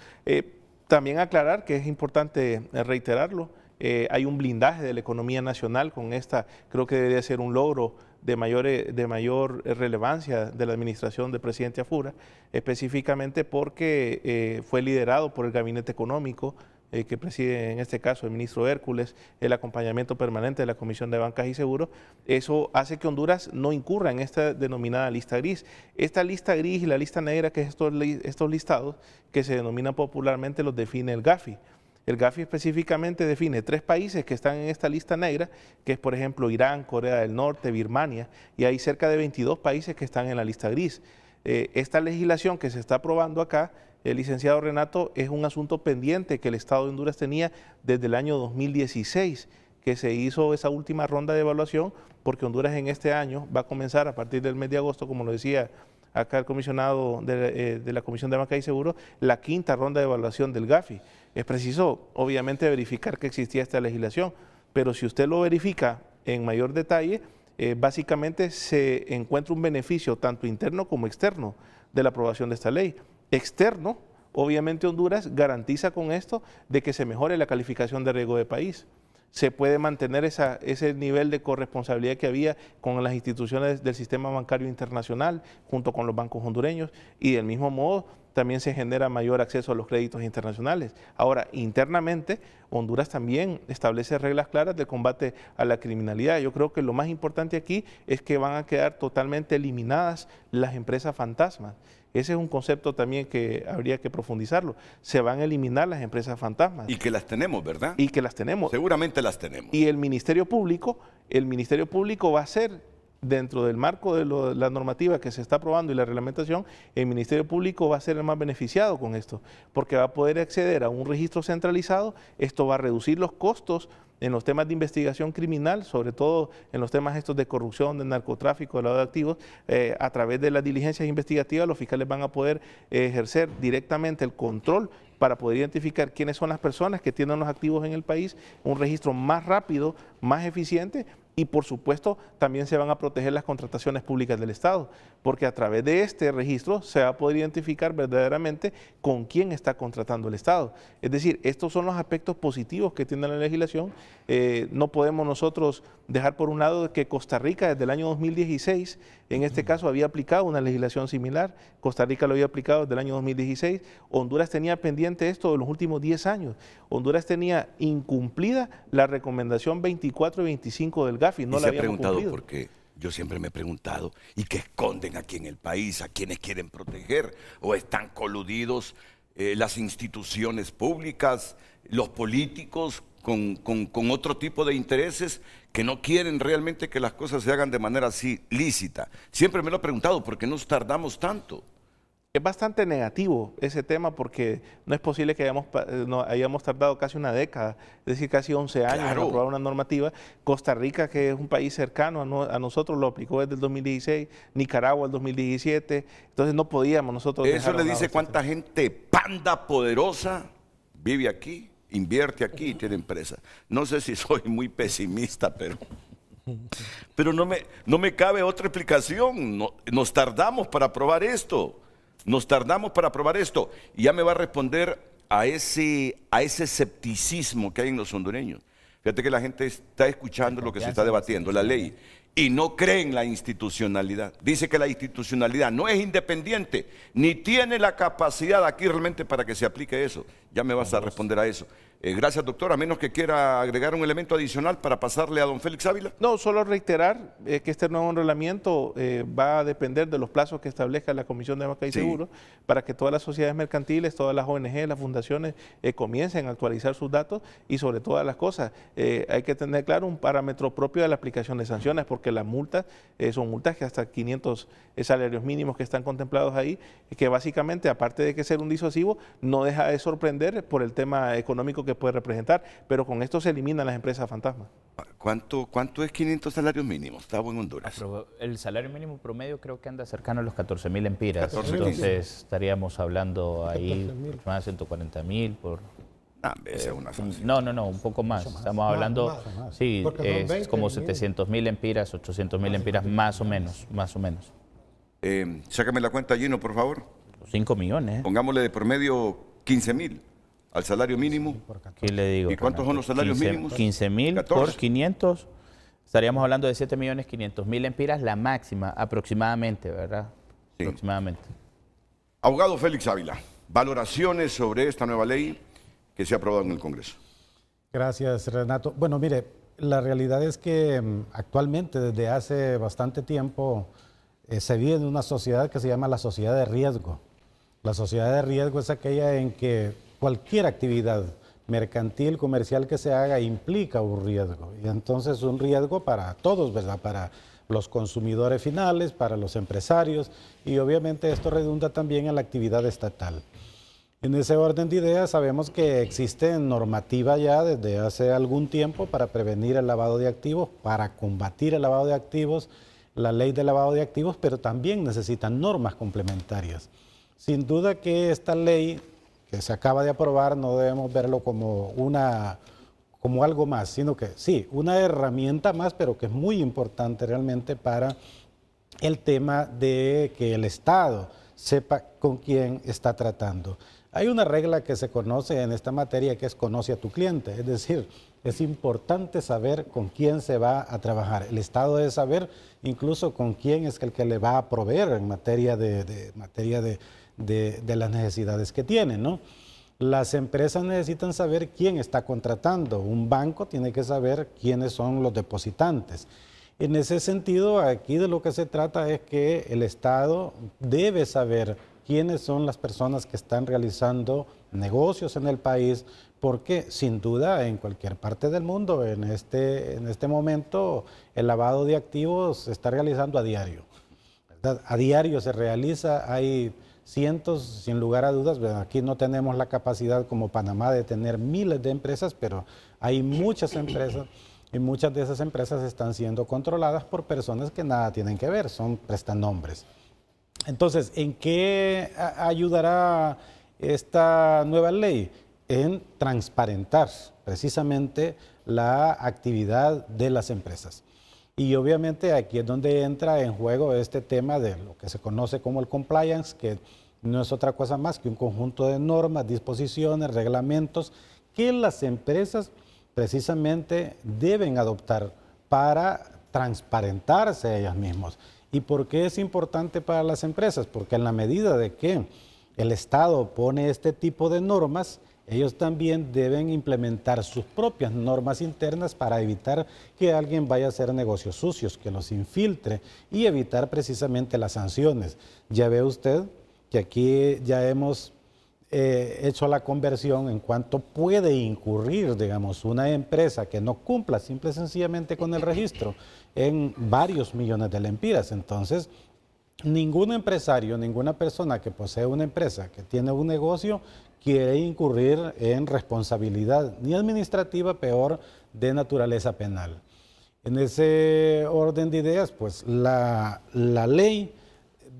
También aclarar que es importante reiterarlo, hay un blindaje de la economía nacional con esta, creo que debería ser un logro de mayor relevancia de la administración del presidente Afura, específicamente porque fue liderado por el Gabinete Económico, que preside en este caso el ministro Hércules, el acompañamiento permanente de la Comisión de Bancas y Seguros. Eso hace que Honduras no incurra en esta denominada lista gris. Esta lista gris y la lista negra, que es estos listados, que se denominan popularmente, los define el GAFI. El GAFI específicamente define 3 países que están en esta lista negra, que es por ejemplo Irán, Corea del Norte, Birmania, y hay cerca de 22 países que están en la lista gris. Esta legislación que se está aprobando acá, el licenciado Renato, es un asunto pendiente que el Estado de Honduras tenía desde el año 2016, que se hizo esa última ronda de evaluación, porque Honduras en este año va a comenzar a partir del mes de agosto, como lo decía acá el comisionado de la Comisión de Banca y Seguros, la 5ª ronda de evaluación del GAFI. Es preciso, obviamente, verificar que existía esta legislación, pero si usted lo verifica en mayor detalle, básicamente se encuentra un beneficio tanto interno como externo de la aprobación de esta ley. Externo, obviamente Honduras garantiza con esto de que se mejore la calificación de riesgo de país. Se puede mantener ese nivel de corresponsabilidad que había con las instituciones del sistema bancario internacional, junto con los bancos hondureños, y del mismo modo también se genera mayor acceso a los créditos internacionales. Ahora, internamente, Honduras también establece reglas claras de combate a la criminalidad. Yo creo que lo más importante aquí es que van a quedar totalmente eliminadas las empresas fantasmas. Ese es un concepto también que habría que profundizarlo. Se van a eliminar las empresas fantasmas. Y que las tenemos, ¿verdad? Y que las tenemos. Seguramente las tenemos. Y el Ministerio Público va a ser, dentro del marco de la normativa que se está aprobando y la reglamentación, el Ministerio Público va a ser el más beneficiado con esto, porque va a poder acceder a un registro centralizado. Esto va a reducir los costos en los temas de investigación criminal, sobre todo en los temas estos de corrupción, de narcotráfico, de lavado de activos, a través de las diligencias investigativas los fiscales van a poder ejercer directamente el control para poder identificar quiénes son las personas que tienen los activos en el país, un registro más rápido, más eficiente. Y por supuesto también se van a proteger las contrataciones públicas del Estado, porque a través de este registro se va a poder identificar verdaderamente con quién está contratando el Estado. Es decir, estos son los aspectos positivos que tiene la legislación. No podemos nosotros dejar por un lado que Costa Rica desde el año 2016, en este caso había aplicado una legislación similar, Costa Rica lo había aplicado desde el año 2016, Honduras tenía pendiente esto de los últimos 10 años, Honduras tenía incumplida la recomendación 24 y 25 del GAFI, no la habíamos cumplido. Porque yo siempre me he preguntado, ¿y qué esconden aquí en el país? ¿A quienes quieren proteger? ¿O están coludidos las instituciones públicas, los políticos con otro tipo de intereses que no quieren realmente que las cosas se hagan de manera así lícita? Siempre me lo he preguntado, ¿por qué nos tardamos tanto? Es bastante negativo ese tema porque no es posible que hayamos tardado casi una década, es decir, casi 11 años en aprobar una normativa. Costa Rica, que es un país cercano a nosotros, lo aplicó desde el 2016, Nicaragua el 2017, entonces no podíamos nosotros... Eso le dice cuánta gente panda poderosa vive aquí, invierte aquí y tiene empresa. No sé si soy muy pesimista, pero no me cabe otra explicación. Nos tardamos para aprobar esto. Nos tardamos para aprobar esto. Y ya me va a responder a ese escepticismo que hay en los hondureños. Fíjate que la gente está escuchando lo que se está debatiendo, la ley, y no cree en la institucionalidad. Dice que la institucionalidad no es independiente, ni tiene la capacidad aquí realmente para que se aplique eso. Ya me vas a responder a eso. Gracias, doctor. A menos que quiera agregar un elemento adicional para pasarle a don Félix Ávila. No, solo reiterar que este nuevo reglamento va a depender de los plazos que establezca la Comisión de Banca y Seguros para que todas las sociedades mercantiles, todas las ONG, las fundaciones comiencen a actualizar sus datos y sobre todas las cosas hay que tener claro un parámetro propio de la aplicación de sanciones porque las multas son multas que hasta 500 salarios mínimos que están contemplados ahí, que básicamente aparte de que ser un disuasivo no deja de sorprender por el tema económico que puede representar, pero con esto se eliminan las empresas fantasma. ¿Cuánto es 500 salarios mínimos? Está en Honduras. El salario mínimo promedio creo que anda cercano a los 14.000 empiras. Entonces estaríamos hablando ahí más de 140.000 por... No, un poco más. Estamos hablando, sí, es como 700.000 empiras, 800.000 empiras, más o menos. Sácame la cuenta, Gino, por favor. 5 millones. Pongámosle de promedio 15.000 al salario mínimo. ¿Qué le digo? ¿Y cuántos son los salarios mínimos? 15.000 por 500. Estaríamos hablando de 7.500.000 empiras, la máxima aproximadamente, ¿verdad? Sí. Aproximadamente. Abogado Félix Ávila, valoraciones sobre esta nueva ley que se ha aprobado en el Congreso. Gracias, Renato. Bueno, mire, la realidad es que actualmente, desde hace bastante tiempo, se vive en una sociedad que se llama la sociedad de riesgo. La sociedad de riesgo es aquella en que cualquier actividad mercantil, comercial que se haga implica un riesgo. Y entonces un riesgo para todos, ¿verdad? Para los consumidores finales, para los empresarios y obviamente esto redunda también en la actividad estatal. En ese orden de ideas sabemos que existe normativa ya desde hace algún tiempo para prevenir el lavado de activos, para combatir el lavado de activos, la ley de lavado de activos, pero también necesitan normas complementarias. Sin duda que esta ley que se acaba de aprobar no debemos verlo como algo más, sino que sí, una herramienta más, pero que es muy importante realmente para el tema de que el Estado sepa con quién está tratando. Hay una regla que se conoce en esta materia que es conoce a tu cliente, es decir, es importante saber con quién se va a trabajar. El Estado debe saber incluso con quién es el que le va a proveer en materia de las necesidades que tienen, ¿no? Las empresas necesitan saber quién está contratando. Un banco tiene que saber quiénes son los depositantes. En ese sentido, aquí de lo que se trata es que el Estado debe saber quiénes son las personas que están realizando negocios en el país, porque sin duda en cualquier parte del mundo, en este momento, el lavado de activos se está realizando a diario, ¿verdad? A diario se realiza, hay cientos, sin lugar a dudas. Aquí no tenemos la capacidad como Panamá de tener miles de empresas, pero Hay muchas empresas y muchas de esas empresas están siendo controladas por personas que nada tienen que ver, son prestanombres. Entonces, ¿en qué ayudará esta nueva ley? En transparentar precisamente la actividad de las empresas. Y obviamente aquí es donde entra en juego este tema de lo que se conoce como el compliance, que no es otra cosa más que un conjunto de normas, disposiciones, reglamentos que las empresas precisamente deben adoptar para transparentarse ellas mismas. ¿Y por qué es importante para las empresas? Porque en la medida de que el Estado pone este tipo de normas, ellos también deben implementar sus propias normas internas para evitar que alguien vaya a hacer negocios sucios, que los infiltre y evitar precisamente las sanciones. Ya ve usted que aquí ya hemos hecho la conversión en cuanto puede incurrir, digamos, una empresa que no cumpla simple y sencillamente con el registro en varios millones de lempiras. Entonces, ningún empresario, ninguna persona que posee una empresa, que tiene un negocio, quiere incurrir en responsabilidad ni administrativa, peor de naturaleza penal. En ese orden de ideas, pues la ley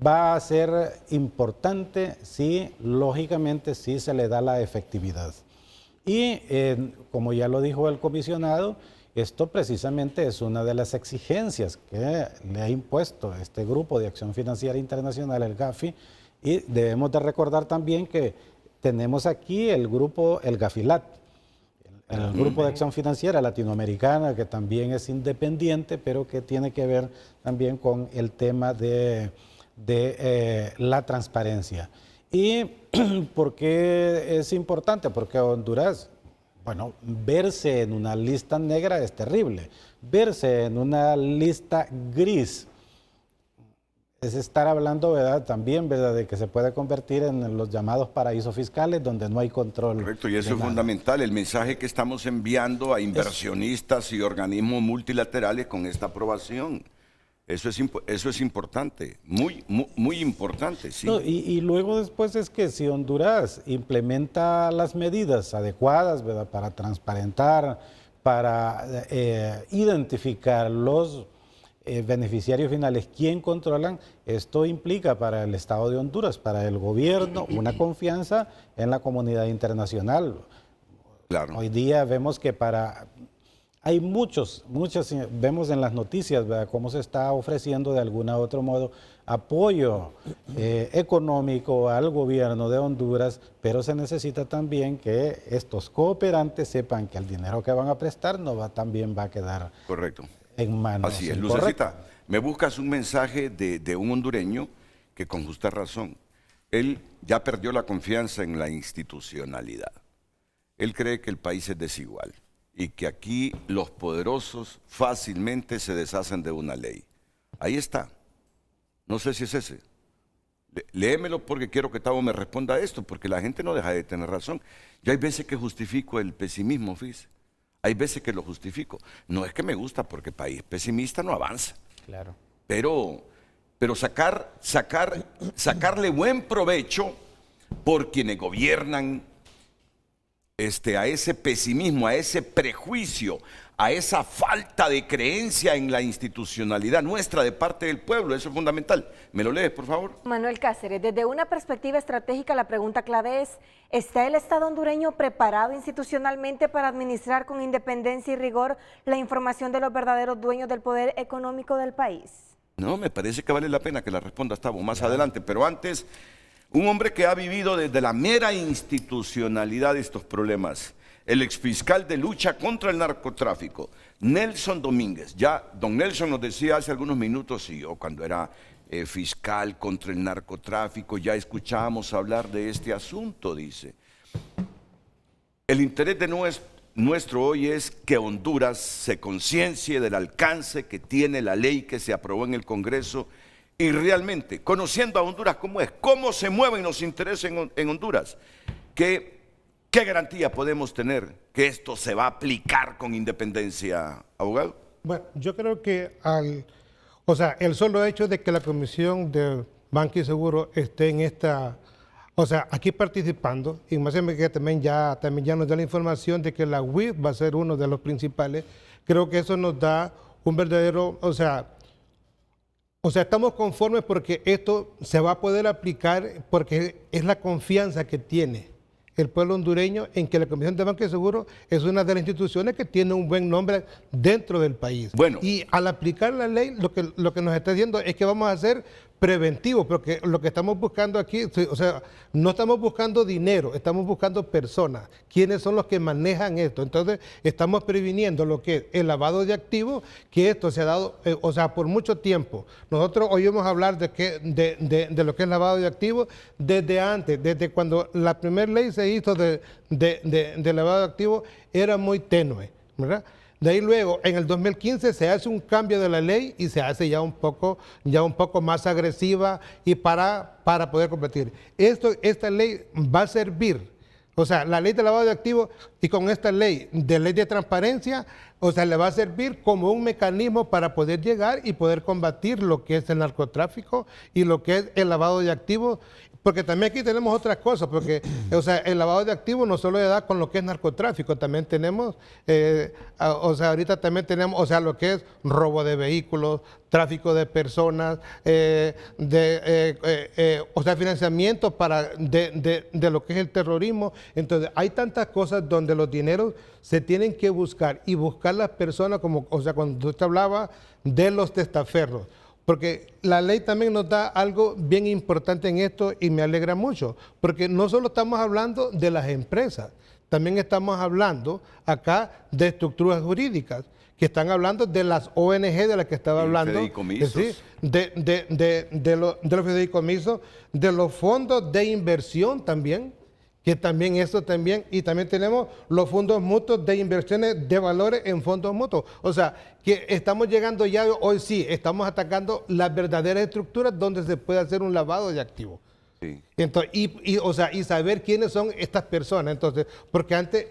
va a ser importante si, lógicamente, sí se le da la efectividad. Y como ya lo dijo el comisionado, esto precisamente es una de las exigencias que le ha impuesto este Grupo de Acción Financiera Internacional, el GAFI, y debemos de recordar también que tenemos aquí el grupo, el GAFILAT, el Grupo de Acción Financiera Latinoamericana, que también es independiente, pero que tiene que ver también con el tema de la transparencia. ¿Y por qué es importante? Porque Honduras, bueno, verse en una lista negra es terrible. Verse en una lista gris es estar hablando, ¿verdad? También, ¿verdad?, de que se puede convertir en los llamados paraísos fiscales donde no hay control. Correcto, y eso es fundamental, el mensaje que estamos enviando a inversionistas y organismos multilaterales con esta aprobación. Eso es importante, muy importante, sí. No, y luego después es que si Honduras implementa las medidas adecuadas, ¿verdad?, para transparentar, para identificar los beneficiarios finales, quién controlan, esto implica para el Estado de Honduras, para el gobierno, una confianza en la comunidad internacional. Claro. Hoy día vemos que hay muchas, vemos en las noticias, ¿verdad?, cómo se está ofreciendo de alguna u otro modo apoyo económico al gobierno de Honduras, pero se necesita también que estos cooperantes sepan que el dinero que van a prestar también va a quedar correcto en manos. Así es, Lucecita, me buscas un mensaje de un hondureño que con justa razón, él ya perdió la confianza en la institucionalidad. Él cree que el país es desigual y que aquí los poderosos fácilmente se deshacen de una ley. Ahí está. No sé si es ese. Léemelo porque quiero que Tavo me responda a esto, porque la gente no deja de tener razón. Yo hay veces que justifico el pesimismo, fíjese. Hay veces que lo justifico. No es que me gusta, porque el país pesimista no avanza. Claro. Pero sacarle buen provecho por quienes gobiernan a ese pesimismo, a ese prejuicio, a esa falta de creencia en la institucionalidad nuestra de parte del pueblo. Eso es fundamental. ¿Me lo lees, por favor? Manuel Cáceres, desde una perspectiva estratégica, la pregunta clave es, ¿está el Estado hondureño preparado institucionalmente para administrar con independencia y rigor la información de los verdaderos dueños del poder económico del país? No, me parece que vale la pena que la responda Tavo más adelante, pero antes, un hombre que ha vivido desde la mera institucionalidad de estos problemas, el exfiscal de lucha contra el narcotráfico, Nelson Domínguez. Ya don Nelson nos decía hace algunos minutos, y yo cuando era fiscal contra el narcotráfico ya escuchábamos hablar de este asunto, dice. El interés de nuestro hoy es que Honduras se conciencie del alcance que tiene la ley que se aprobó en el Congreso y realmente, conociendo a Honduras cómo es, cómo se mueven los intereses en Honduras, ¿qué garantía podemos tener que esto se va a aplicar con independencia, abogado? Bueno, yo creo que el solo hecho de que la Comisión de Banco y Seguro esté en esta O sea, aquí participando, y más que también ya nos da la información de que la UIF va a ser uno de los principales, creo que eso nos da un verdadero, o sea, estamos conformes porque esto se va a poder aplicar porque es la confianza que tiene el pueblo hondureño en que la Comisión de Banco y Seguro es una de las instituciones que tiene un buen nombre dentro del país. Bueno. Y al aplicar la ley, lo que nos está diciendo es que vamos a ser preventivos, porque lo que estamos buscando aquí, o sea, no estamos buscando dinero, estamos buscando personas. ¿Quiénes son los que manejan esto? Entonces, estamos previniendo lo que es el lavado de activos, que esto se ha dado, o sea, por mucho tiempo. Nosotros oímos hablar de lo que es lavado de activos desde antes, desde cuando la primera ley se hizo de lavado de activos, era muy tenue, ¿verdad? De ahí luego, en el 2015 se hace un cambio de la ley y se hace ya un poco más agresiva y para poder competir. Esta ley va a servir, o sea, la ley de lavado de activos y con esta ley de transparencia, o sea, le va a servir como un mecanismo para poder llegar y poder combatir lo que es el narcotráfico y lo que es el lavado de activos. Porque también aquí tenemos otras cosas, porque o sea, el lavado de activos no solo le da con lo que es narcotráfico, también tenemos, o sea, ahorita también tenemos, o sea, lo que es robo de vehículos, tráfico de personas, o sea, financiamiento de lo que es el terrorismo. Entonces, hay tantas cosas donde los dineros se tienen que buscar y buscar las personas, como, o sea, cuando usted hablaba de los testaferros. Porque la ley también nos da algo bien importante en esto y me alegra mucho, porque no solo estamos hablando de las empresas, también estamos hablando acá de estructuras jurídicas, que están hablando de las ONG de las que estaba hablando, fideicomisos. De los fideicomisos, de los fondos de inversión también, que también eso también, y también tenemos los fondos mutuos de inversiones de valores en fondos mutuos. O sea, que estamos llegando ya, hoy sí, estamos atacando las verdaderas estructuras donde se puede hacer un lavado de activos. Sí. Entonces, o sea, y saber quiénes son estas personas. Entonces, porque antes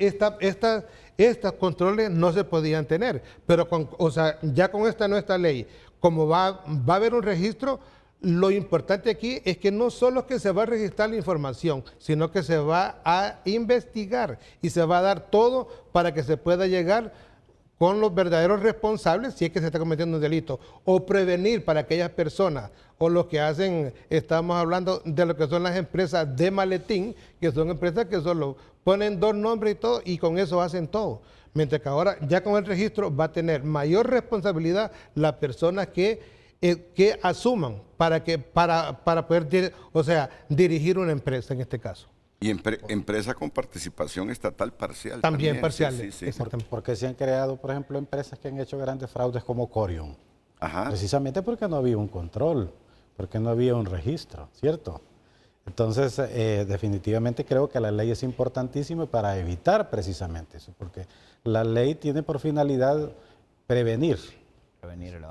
estos controles no se podían tener, pero o sea, ya con esta nuestra ley, como va a haber un registro. Lo importante aquí es que no solo que se va a registrar la información, sino que se va a investigar y se va a dar todo para que se pueda llegar con los verdaderos responsables si es que se está cometiendo un delito, o prevenir para aquellas personas o los que hacen, estamos hablando de lo que son las empresas de maletín, que son empresas que solo ponen dos nombres y todo, y con eso hacen todo. Mientras que ahora ya con el registro va a tener mayor responsabilidad las personas que asuman para poder dirigir una empresa en este caso. Y empresa con participación estatal parcial. También parcial. Sí. Porque se han creado, por ejemplo, empresas que han hecho grandes fraudes como Corion. Ajá. Precisamente porque no había un control, porque no había un registro, ¿cierto? Entonces, definitivamente creo que la ley es importantísima para evitar precisamente eso, porque la ley tiene por finalidad prevenir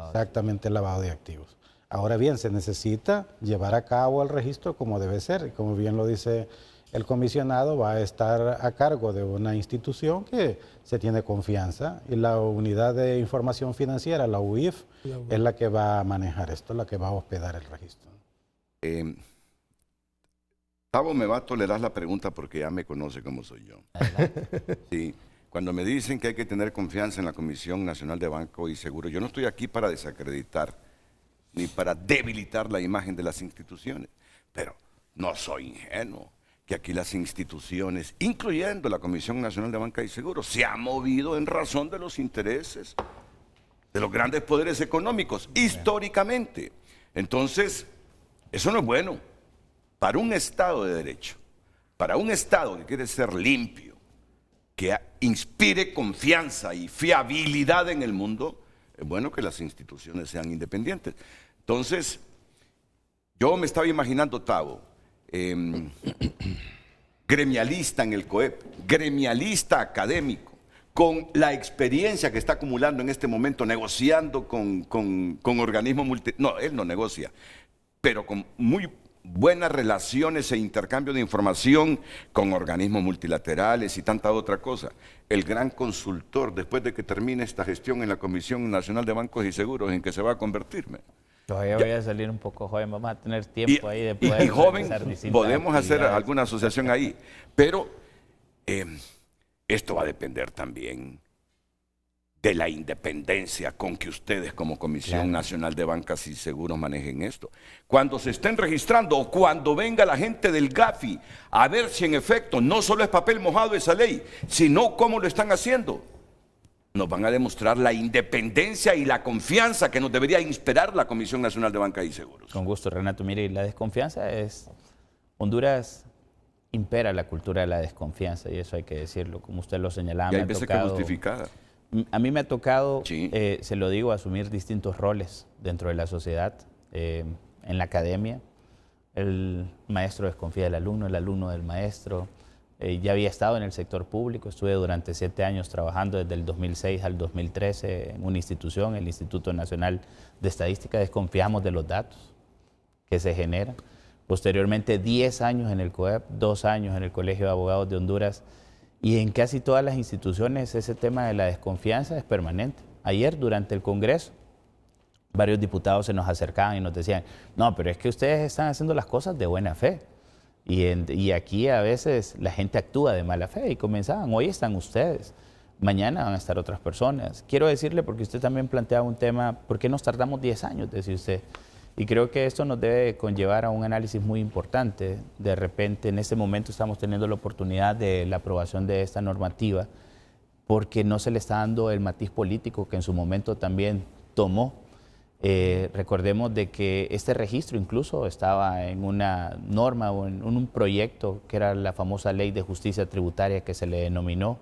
exactamente el lavado de activos. Ahora bien, se necesita llevar a cabo el registro como debe ser, y como bien lo dice el comisionado, va a estar a cargo de una institución que se tiene confianza, y la Unidad de Información Financiera, la UIF, es la que va a manejar esto, la que va a hospedar el registro. Tavo me va a tolerar la pregunta porque ya me conoce como soy yo. Sí. Cuando me dicen que hay que tener confianza en la Comisión Nacional de Banco y Seguro, yo no estoy aquí para desacreditar ni para debilitar la imagen de las instituciones, pero no soy ingenuo, que aquí las instituciones, incluyendo la Comisión Nacional de Banca y Seguro, se han movido en razón de los intereses de los grandes poderes económicos, históricamente. Entonces, eso no es bueno para un Estado de Derecho, para un Estado que quiere ser limpio, que inspire confianza y fiabilidad en el mundo. Es bueno que las instituciones sean independientes. Entonces, yo me estaba imaginando, Tavo, gremialista en el COEP, gremialista académico, con la experiencia que está acumulando en este momento negociando con organismos no, él no negocia, pero con muy buenas relaciones e intercambio de información con organismos multilaterales y tanta otra cosa. El gran consultor, después de que termine esta gestión en la Comisión Nacional de Bancos y Seguros, ¿en que se va a convertirme? Todavía voy a salir un poco joven, vamos a tener tiempo ahí de poder... Y joven, podemos hacer alguna asociación ahí, pero esto va a depender también de la independencia con que ustedes como Comisión Nacional de Bancas y Seguros manejen esto. Cuando se estén registrando o cuando venga la gente del GAFI a ver si en efecto no solo es papel mojado esa ley, sino cómo lo están haciendo, nos van a demostrar la independencia y la confianza que nos debería inspirar la Comisión Nacional de Bancas y Seguros. Con gusto, Renato. Mire, la desconfianza es... Honduras impera la cultura de la desconfianza y eso hay que decirlo, como usted lo señalaba. Y hay veces que justificada. A mí me ha tocado, se lo digo, asumir distintos roles dentro de la sociedad, en la academia. El maestro desconfía del alumno, el alumno del maestro. Ya había estado en el sector público, estuve durante 7 años trabajando desde el 2006 al 2013 en una institución, el Instituto Nacional de Estadística. Desconfiamos de los datos que se generan. Posteriormente 10 años en el COEP, 2 años en el Colegio de Abogados de Honduras. Y en casi todas las instituciones ese tema de la desconfianza es permanente. Ayer durante el Congreso, varios diputados se nos acercaban y nos decían, no, pero es que ustedes están haciendo las cosas de buena fe. Y aquí a veces la gente actúa de mala fe y comenzaban, hoy están ustedes, mañana van a estar otras personas. Quiero decirle, porque usted también planteaba un tema, ¿por qué nos tardamos 10 años? Decía usted. Y creo que esto nos debe conllevar a un análisis muy importante. De repente, en este momento estamos teniendo la oportunidad de la aprobación de esta normativa porque no se le está dando el matiz político que en su momento también tomó. Recordemos de que este registro incluso estaba en una norma o en un proyecto que era la famosa Ley de Justicia Tributaria que se le denominó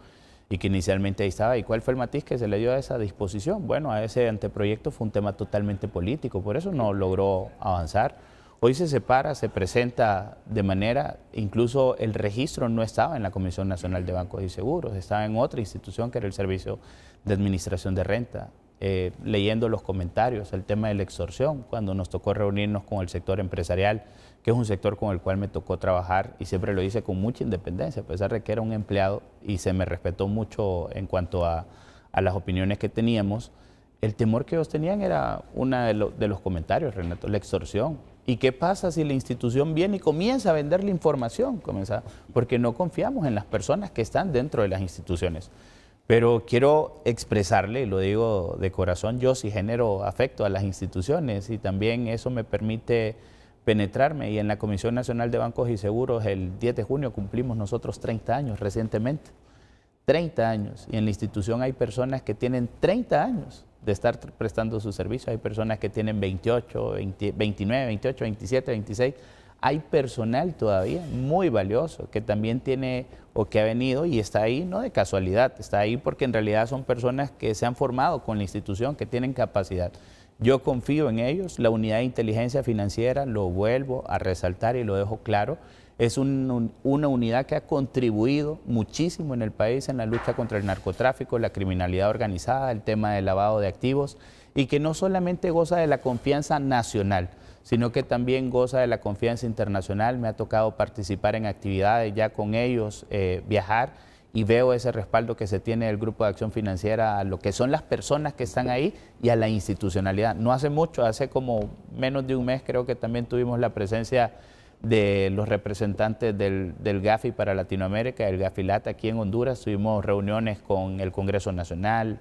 y que inicialmente ahí estaba. ¿Y cuál fue el matiz que se le dio a esa disposición? Bueno, a ese anteproyecto fue un tema totalmente político, por eso no logró avanzar. Hoy se separa, se presenta de manera, incluso el registro no estaba en la Comisión Nacional de Bancos y Seguros, estaba en otra institución que era el Servicio de Administración de Renta. Leyendo los comentarios, el tema de la extorsión, cuando nos tocó reunirnos con el sector empresarial, que es un sector con el cual me tocó trabajar y siempre lo hice con mucha independencia, a pesar de que era un empleado y se me respetó mucho en cuanto a las opiniones que teníamos. El temor que ellos tenían era uno de los comentarios, Renato, la extorsión. ¿Y qué pasa si la institución viene y comienza a vender la información? Porque no confiamos en las personas que están dentro de las instituciones. Pero quiero expresarle, y lo digo de corazón, yo sí genero afecto a las instituciones y también eso me permite penetrarme. Y en la Comisión Nacional de Bancos y Seguros, el 10 de junio cumplimos nosotros 30 años recientemente. 30 años. Y en la institución hay personas que tienen 30 años de estar prestando su servicio. Hay personas que tienen 28, 29, 28, 27, 26. Hay personal todavía muy valioso que también tiene o que ha venido y está ahí no de casualidad, está ahí porque en realidad son personas que se han formado con la institución, que tienen capacidad. Yo confío en ellos, la unidad de inteligencia financiera, lo vuelvo a resaltar y lo dejo claro, es una unidad que ha contribuido muchísimo en el país en la lucha contra el narcotráfico, la criminalidad organizada, el tema del lavado de activos y que no solamente goza de la confianza nacional, sino que también goza de la confianza internacional. Me ha tocado participar en actividades ya con ellos, viajar, y veo ese respaldo que se tiene del Grupo de Acción Financiera a lo que son las personas que están ahí y a la institucionalidad. No hace mucho, hace como menos de un mes, creo que también tuvimos la presencia de los representantes del GAFI para Latinoamérica, el GAFILAT aquí en Honduras. Tuvimos reuniones con el Congreso Nacional,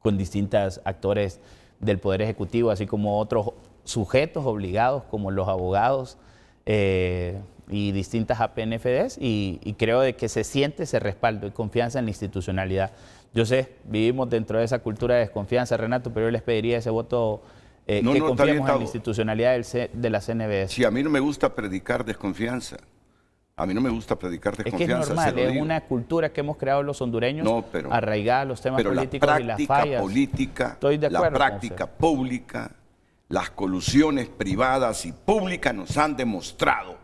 con distintos actores del Poder Ejecutivo, así como otros sujetos obligados como los abogados y distintas APNFDs y creo de que se siente ese respaldo y confianza en la institucionalidad. Yo sé, vivimos dentro de esa cultura de desconfianza, Renato, pero yo les pediría ese voto que confiemos en la institucionalidad de la CNBS. Sí, a mí no me gusta predicar desconfianza. A mí no me gusta predicar desconfianza. Es que es normal, es una cultura que hemos creado los hondureños arraigada a los temas políticos y las fallas. La práctica pública, las colusiones privadas y públicas nos han demostrado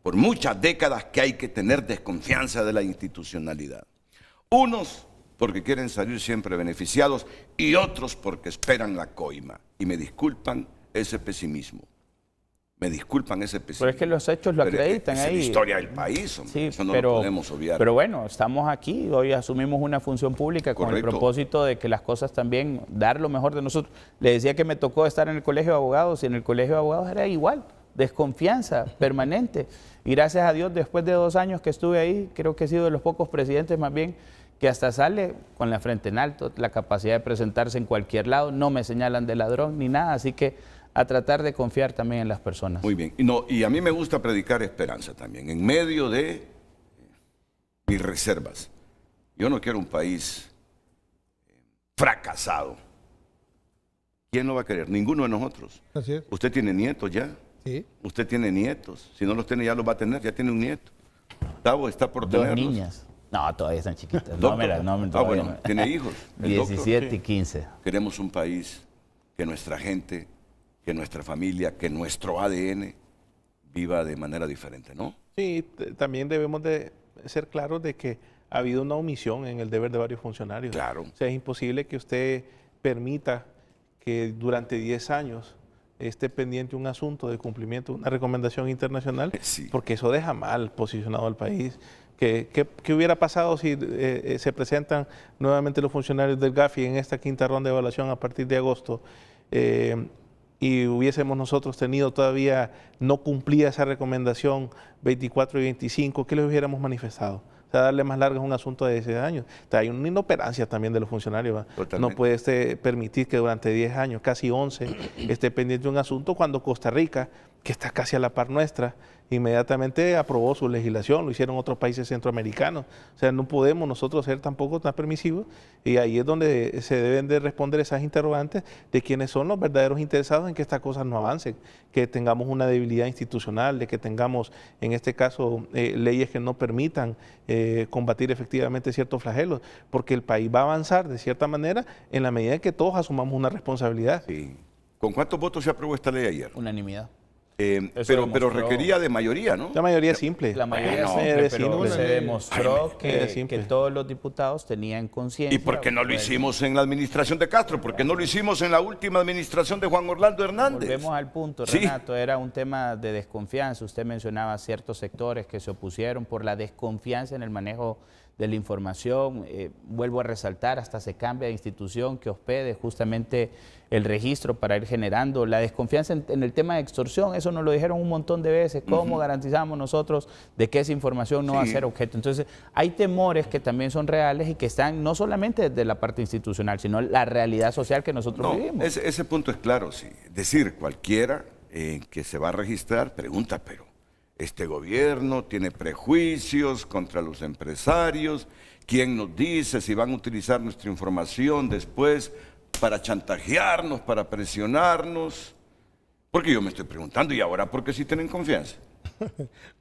por muchas décadas que hay que tener desconfianza de la institucionalidad. Unos porque quieren salir siempre beneficiados y otros porque esperan la coima. Y me disculpan ese pesimismo. Me disculpan ese pesimismo. Pero es que los hechos lo acreditan ahí. Es la historia del país, hombre. Sí, eso no lo podemos obviar. Pero bueno, estamos aquí, hoy asumimos una función pública con el propósito de que las cosas también, dar lo mejor de nosotros. Le decía que me tocó estar en el colegio de abogados y en el colegio de abogados era igual, desconfianza permanente. Y gracias a Dios, después de 2 años que estuve ahí, creo que he sido de los pocos presidentes más bien que hasta sale con la frente en alto, la capacidad de presentarse en cualquier lado, no me señalan de ladrón ni nada, así que a tratar de confiar también en las personas. Muy bien. Y a mí me gusta predicar esperanza también, en medio de mis reservas. Yo no quiero un país fracasado. ¿Quién lo va a querer? Ninguno de nosotros. Así es. ¿Usted tiene nietos ya? Sí. Usted tiene nietos. Si no los tiene, ya los va a tener. Ya tiene un nieto. Tavo está por 2 tenerlos. niñas. No, todavía están chiquitas. Bueno, tiene hijos. 17 y 15. Queremos un país que nuestra gente, que nuestra familia, que nuestro ADN viva de manera diferente, ¿no? Sí, también debemos de ser claros de que ha habido una omisión en el deber de varios funcionarios. Claro. O sea, es imposible que usted permita que durante 10 años esté pendiente un asunto de cumplimiento de una recomendación internacional, sí, porque eso deja mal posicionado al país. ¿Qué hubiera pasado si se presentan nuevamente los funcionarios del GAFI en esta 5ª ronda de evaluación a partir de agosto y hubiésemos nosotros tenido todavía, no cumplía esa recomendación 24 y 25, ¿qué les hubiéramos manifestado? O sea, darle más largo es un asunto de 10 años. O sea, hay una inoperancia también de los funcionarios. No puede permitir que durante 10 años, casi 11, esté pendiente de un asunto cuando Costa Rica, que está casi a la par nuestra, inmediatamente aprobó su legislación, lo hicieron otros países centroamericanos. O sea, no podemos nosotros ser tampoco tan permisivos y ahí es donde se deben de responder esas interrogantes de quiénes son los verdaderos interesados en que estas cosas no avancen, que tengamos una debilidad institucional, de que tengamos, en este caso, leyes que no permitan combatir efectivamente ciertos flagelos, porque el país va a avanzar de cierta manera en la medida en que todos asumamos una responsabilidad. Sí. ¿Con cuántos votos se aprobó esta ley ayer? Unanimidad. Pero requería de mayoría, ¿no? La mayoría simple. La mayoría simple, pero se demostró que todos los diputados tenían conciencia. ¿Y por qué no lo hicimos en la administración de Castro? ¿Por qué no lo hicimos en la última administración de Juan Orlando Hernández? Volvemos al punto, Renato, era un tema de desconfianza. Usted mencionaba ciertos sectores que se opusieron por la desconfianza en el manejo de la información. Vuelvo a resaltar, hasta se cambia de institución que hospede justamente el registro para ir generando la desconfianza en el tema de extorsión. Eso nos lo dijeron un montón de veces. ¿Cómo garantizamos nosotros de que esa información no va a ser objeto? Entonces, hay temores que también son reales y que están no solamente desde la parte institucional, sino la realidad social que nosotros vivimos. Ese punto es claro, sí. Es decir, cualquiera que se va a registrar pregunta, pero este gobierno tiene prejuicios contra los empresarios. ¿Quién nos dice si van a utilizar nuestra información después para chantajearnos, para presionarnos? Porque yo me estoy preguntando, ¿y ahora por qué sí tienen confianza?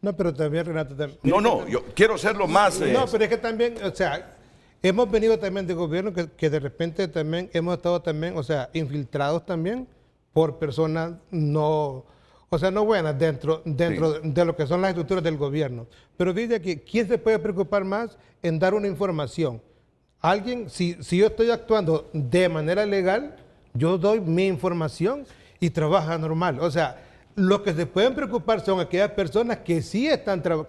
No, pero también, Renato... No, yo quiero serlo más... No, pero es que también, o sea, hemos venido también de gobierno que de repente también hemos estado también, o sea, infiltrados también por personas no... O sea, no buenas dentro de lo que son las estructuras del gobierno. Pero dice aquí, ¿quién se puede preocupar más en dar una información? Alguien, si yo estoy actuando de manera legal, yo doy mi información y trabaja normal. O sea, los que se pueden preocupar son aquellas personas que sí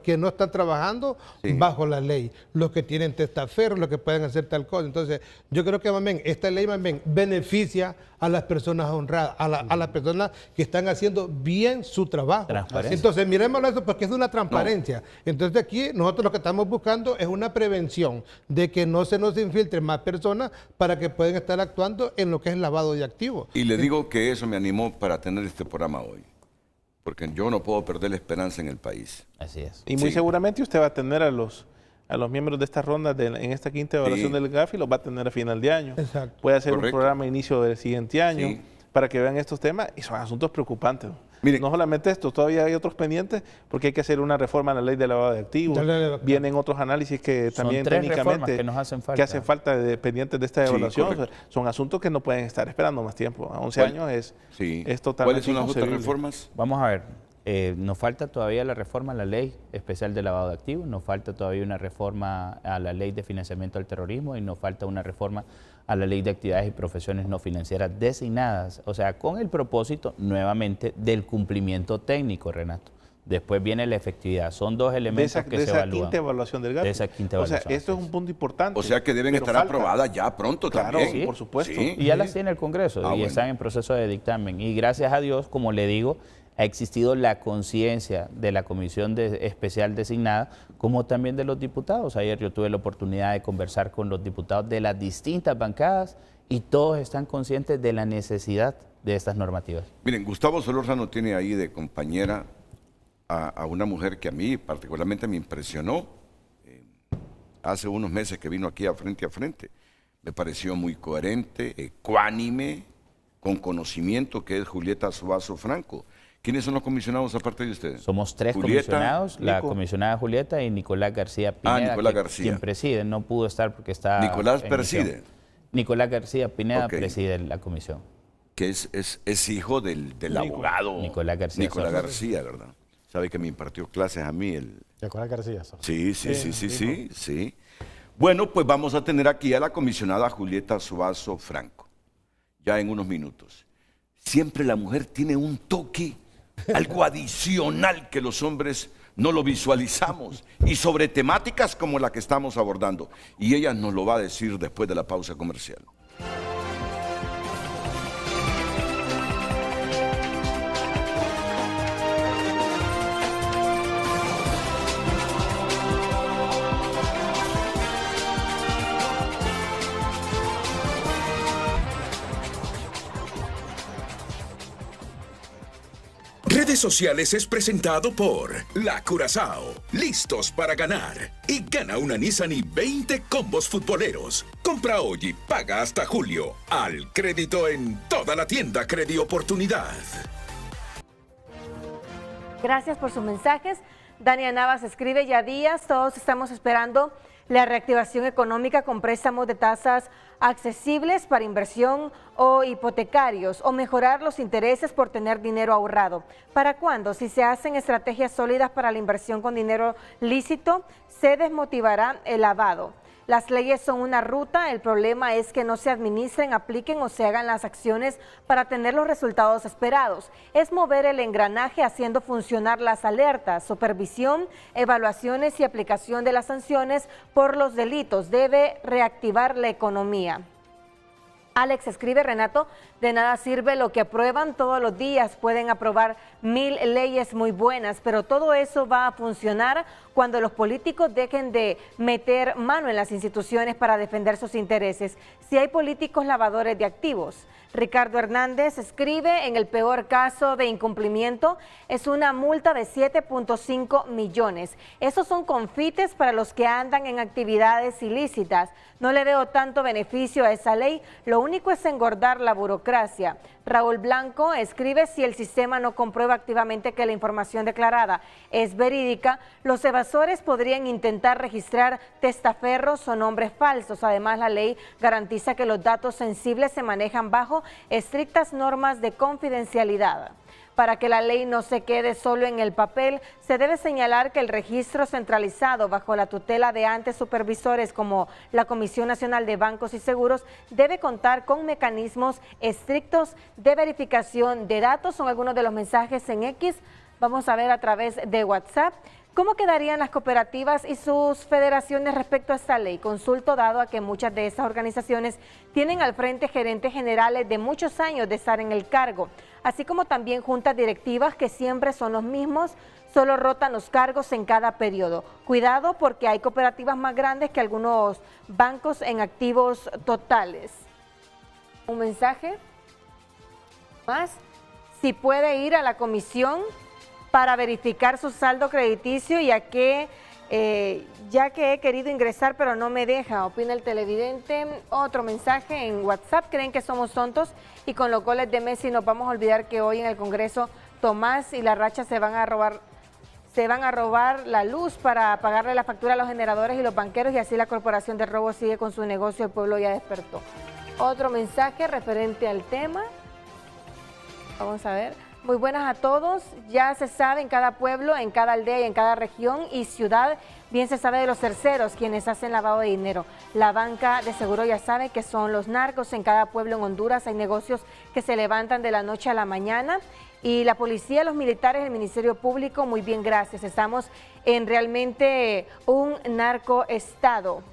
que no están trabajando bajo la ley, los que tienen testaferros, los que pueden hacer tal cosa. Entonces, yo creo que más bien, esta ley más bien beneficia a las personas honradas, a las personas que están haciendo bien su trabajo. Entonces, miremoslo eso porque es una transparencia. Entonces, aquí nosotros lo que estamos buscando es una prevención de que no se nos infiltren más personas para que puedan estar actuando en lo que es lavado de activos. Y le digo que eso me animó para tener este programa hoy, porque yo no puedo perder la esperanza en el país. Así es. Y muy seguramente usted va a tener a los miembros de esta ronda en esta 5ª evaluación del GAFI, los va a tener a final de año. Exacto. Puede hacer un programa a inicio del siguiente año para que vean estos temas y son asuntos preocupantes. Mire, no solamente esto, todavía hay otros pendientes porque hay que hacer una reforma a la ley de lavado de activos. Vienen otros análisis que también técnicamente que hacen falta pendientes de esta evaluación. O sea, son asuntos que no pueden estar esperando más tiempo. A 11 años es totalmente ¿Cuáles son las otras reformas? Vamos a ver. Nos falta todavía la reforma a la ley especial de lavado de activos, nos falta todavía una reforma a la ley de financiamiento al terrorismo y nos falta una reforma a la Ley de Actividades y Profesiones No Financieras Designadas, o sea, con el propósito nuevamente del cumplimiento técnico, Renato. Después viene la efectividad. Son dos elementos que se evalúan. De esa quinta evaluación del gasto. De esa quinta evaluación. O sea, esto es un punto importante. O sea que deben estar aprobadas ya pronto también. Sí, por supuesto. Sí. Y ya las tiene el Congreso y están en proceso de dictamen. Y gracias a Dios, como le digo, ha existido la conciencia de la Comisión Especial Designada, como también de los diputados. Ayer yo tuve la oportunidad de conversar con los diputados de las distintas bancadas y todos están conscientes de la necesidad de estas normativas. Miren, Gustavo Solórzano tiene ahí de compañera a una mujer que a mí particularmente me impresionó hace unos meses que vino aquí a Frente. Me pareció muy coherente, ecuánime, con conocimiento, que es Julieta Suazo Franco. ¿Quiénes son los comisionados aparte de ustedes? Somos tres comisionados, la comisionada Julieta y Nicolás García Pineda, quien preside, no pudo estar porque está... ¿Nicolás preside? Nicolás García Pineda preside la comisión. Que es hijo del abogado Nicolás García, ¿verdad? Sabe que me impartió clases a mí el... Nicolás García. Sí. Bueno, pues vamos a tener aquí a la comisionada Julieta Suazo Franco, ya en unos minutos. Siempre la mujer tiene un toque, algo adicional que los hombres no lo visualizamos, y sobre temáticas como la que estamos abordando. Y ella nos lo va a decir después de la pausa comercial. Redes Sociales es presentado por La Curazao. Listos para ganar. Y gana una Nissan y 20 combos futboleros. Compra hoy y paga hasta julio. Al crédito en toda la tienda Credioportunidad. Gracias por sus mensajes. Dania Navas escribe: ya días, todos estamos esperando la reactivación económica con préstamos de tasas accesibles para inversión o hipotecarios, o mejorar los intereses por tener dinero ahorrado. ¿Para cuándo? Si se hacen estrategias sólidas para la inversión con dinero lícito, se desmotivará el lavado. Las leyes son una ruta, el problema es que no se administren, apliquen o se hagan las acciones para tener los resultados esperados. Es mover el engranaje haciendo funcionar las alertas, supervisión, evaluaciones y aplicación de las sanciones por los delitos. Debe reactivar la economía. Alex escribe: Renato, de nada sirve lo que aprueban todos los días. Pueden aprobar 1000 leyes muy buenas, pero todo eso va a funcionar cuando los políticos dejen de meter mano en las instituciones para defender sus intereses. Si hay políticos lavadores de activos. Ricardo Hernández escribe: en el peor caso de incumplimiento es una multa de 7.5 millones. Esos son confites para los que andan en actividades ilícitas. No le veo tanto beneficio a esa ley, lo único es engordar la burocracia. Raúl Blanco escribe: si el sistema no comprueba activamente que la información declarada es verídica, los evasores podrían intentar registrar testaferros o nombres falsos. Además, la ley garantiza que los datos sensibles se manejan bajo estrictas normas de confidencialidad. Para que la ley no se quede solo en el papel, se debe señalar que el registro centralizado bajo la tutela de entes supervisores como la Comisión Nacional de Bancos y Seguros debe contar con mecanismos estrictos de verificación de datos. Son algunos de los mensajes en X. Vamos a ver a través de WhatsApp. ¿Cómo quedarían las cooperativas y sus federaciones respecto a esta ley? Consulto, dado a que muchas de estas organizaciones tienen al frente gerentes generales de muchos años de estar en el cargo, así como también juntas directivas que siempre son los mismos, solo rotan los cargos en cada periodo. Cuidado, porque hay cooperativas más grandes que algunos bancos en activos totales. Un mensaje más: si puede ir a la comisión para verificar su saldo crediticio, ya que he querido ingresar pero no me deja, opina el televidente. Otro mensaje en WhatsApp: creen que somos tontos y con los goles de Messi nos vamos a olvidar que hoy en el Congreso Tomás y la Racha se van a robar la luz para pagarle la factura a los generadores y los banqueros, y así la Corporación de Robo sigue con su negocio. El pueblo ya despertó. Otro mensaje referente al tema. Vamos a ver. Muy buenas a todos. Ya se sabe en cada pueblo, en cada aldea y en cada región y ciudad, bien se sabe de los terceros quienes hacen lavado de dinero. La banca de seguro ya sabe que son los narcos. En cada pueblo en Honduras hay negocios que se levantan de la noche a la mañana. Y la policía, los militares, el Ministerio Público, muy bien, gracias. Estamos en realmente un narcoestado.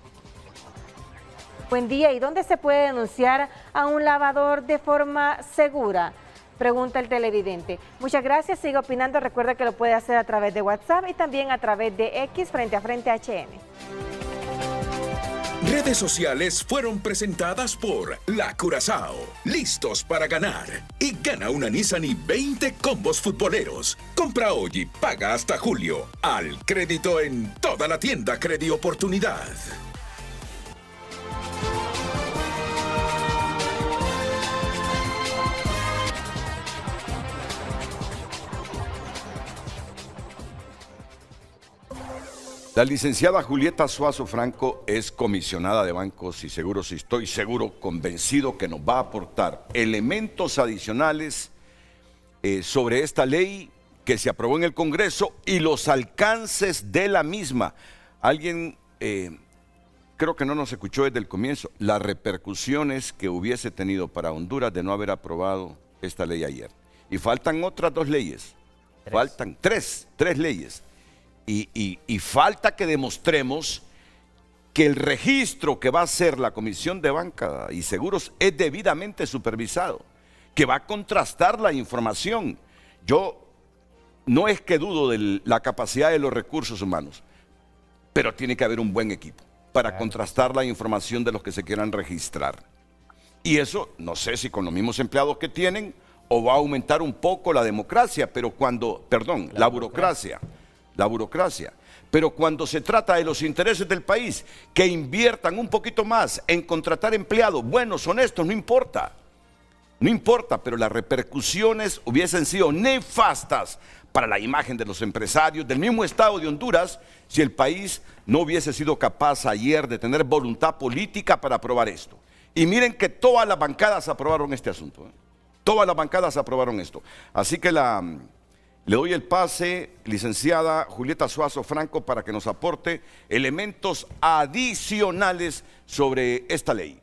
Buen día. ¿Y dónde se puede denunciar a un lavador de forma segura? Pregunta el televidente. Muchas gracias, sigue opinando. Recuerda que lo puede hacer a través de WhatsApp y también a través de X Frente a Frente HN. Redes sociales fueron presentadas por La Curazao. Listos para ganar. Y gana una Nissan y 20 combos futboleros. Compra hoy y paga hasta julio. Al crédito en toda la tienda Credi Oportunidad. La licenciada Julieta Suazo Franco es comisionada de bancos y seguros y estoy seguro, convencido que nos va a aportar elementos adicionales sobre esta ley que se aprobó en el Congreso y los alcances de la misma. Alguien, creo que no nos escuchó desde el comienzo, las repercusiones que hubiese tenido para Honduras de no haber aprobado esta ley ayer. Y faltan otras 2 leyes, faltan tres leyes. Y falta que demostremos que el registro que va a hacer la Comisión de Banca y Seguros es debidamente supervisado, que va a contrastar la información. Yo no es que dudo de la capacidad de los recursos humanos, pero tiene que haber un buen equipo para contrastar la información de los que se quieran registrar. Y eso, no sé si con los mismos empleados que tienen o va a aumentar un poco la democracia, pero cuando, perdón, la burocracia. Pero cuando se trata de los intereses del país, que inviertan un poquito más en contratar empleados buenos, honestos, no importa, pero las repercusiones hubiesen sido nefastas para la imagen de los empresarios del mismo Estado de Honduras si el país no hubiese sido capaz ayer de tener voluntad política para aprobar esto. Y miren que todas las bancadas aprobaron este asunto, todas las bancadas aprobaron esto. Así que le doy el pase, licenciada Julieta Suazo Franco, para que nos aporte elementos adicionales sobre esta ley.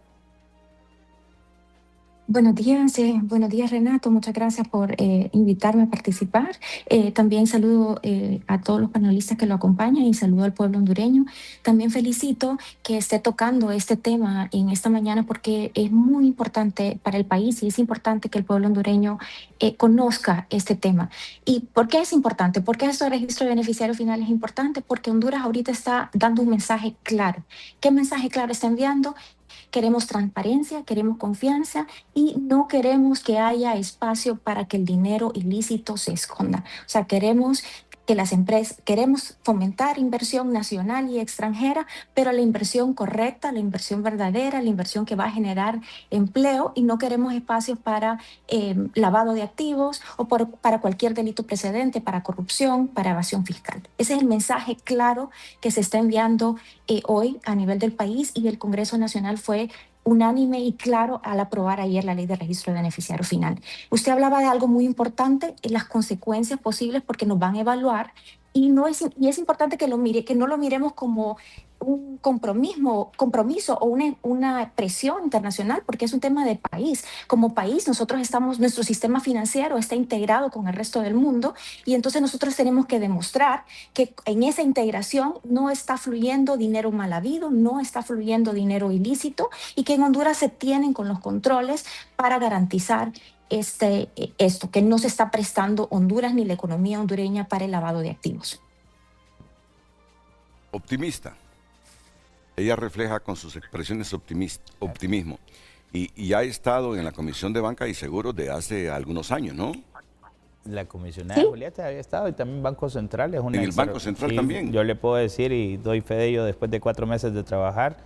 Buenos días Renato, muchas gracias por invitarme a participar. También saludo a todos los panelistas que lo acompañan y saludo al pueblo hondureño. También felicito que esté tocando este tema en esta mañana porque es muy importante para el país y es importante que el pueblo hondureño conozca este tema. ¿Y por qué es importante? ¿Por qué este registro de beneficiario final es importante? Porque Honduras ahorita está dando un mensaje claro. ¿Qué mensaje claro está enviando? Queremos transparencia, queremos confianza y no queremos que haya espacio para que el dinero ilícito se esconda. O sea, queremos que las empresas, queremos fomentar inversión nacional y extranjera, pero la inversión correcta, la inversión verdadera, la inversión que va a generar empleo y no queremos espacios para lavado de activos o para cualquier delito precedente, para corrupción, para evasión fiscal. Ese es el mensaje claro que se está enviando hoy a nivel del país y el Congreso Nacional fue unánime y claro al aprobar ayer la ley de registro de beneficiario final. Usted hablaba de algo muy importante, las consecuencias posibles porque nos van a evaluar y es importante que no lo miremos como un compromiso o una presión internacional porque es un tema de país. Como país nuestro sistema financiero está integrado con el resto del mundo y entonces nosotros tenemos que demostrar que en esa integración no está fluyendo dinero mal habido, no está fluyendo dinero ilícito y que en Honduras se tienen con los controles para garantizar esto, que no se está prestando Honduras ni la economía hondureña para el lavado de activos. Optimista. Ella refleja con sus expresiones optimismo y ha estado en la Comisión de Banca y Seguros de hace algunos años, ¿no? La comisionada Julieta había estado y también Banco Central. En el Banco Central también. Yo le puedo decir y doy fe de ello después de 4 meses de trabajar.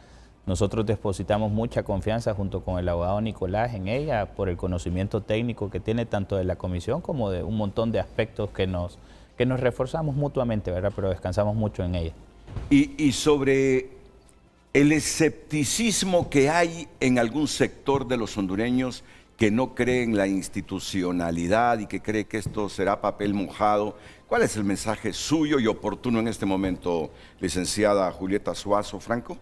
Nosotros depositamos mucha confianza junto con el abogado Nicolás en ella por el conocimiento técnico que tiene tanto de la comisión como de un montón de aspectos que nos reforzamos mutuamente, ¿verdad? Pero descansamos mucho en ella. Y sobre el escepticismo que hay en algún sector de los hondureños que no cree en la institucionalidad y que cree que esto será papel mojado. ¿Cuál es el mensaje suyo y oportuno en este momento, licenciada Julieta Suazo Franco?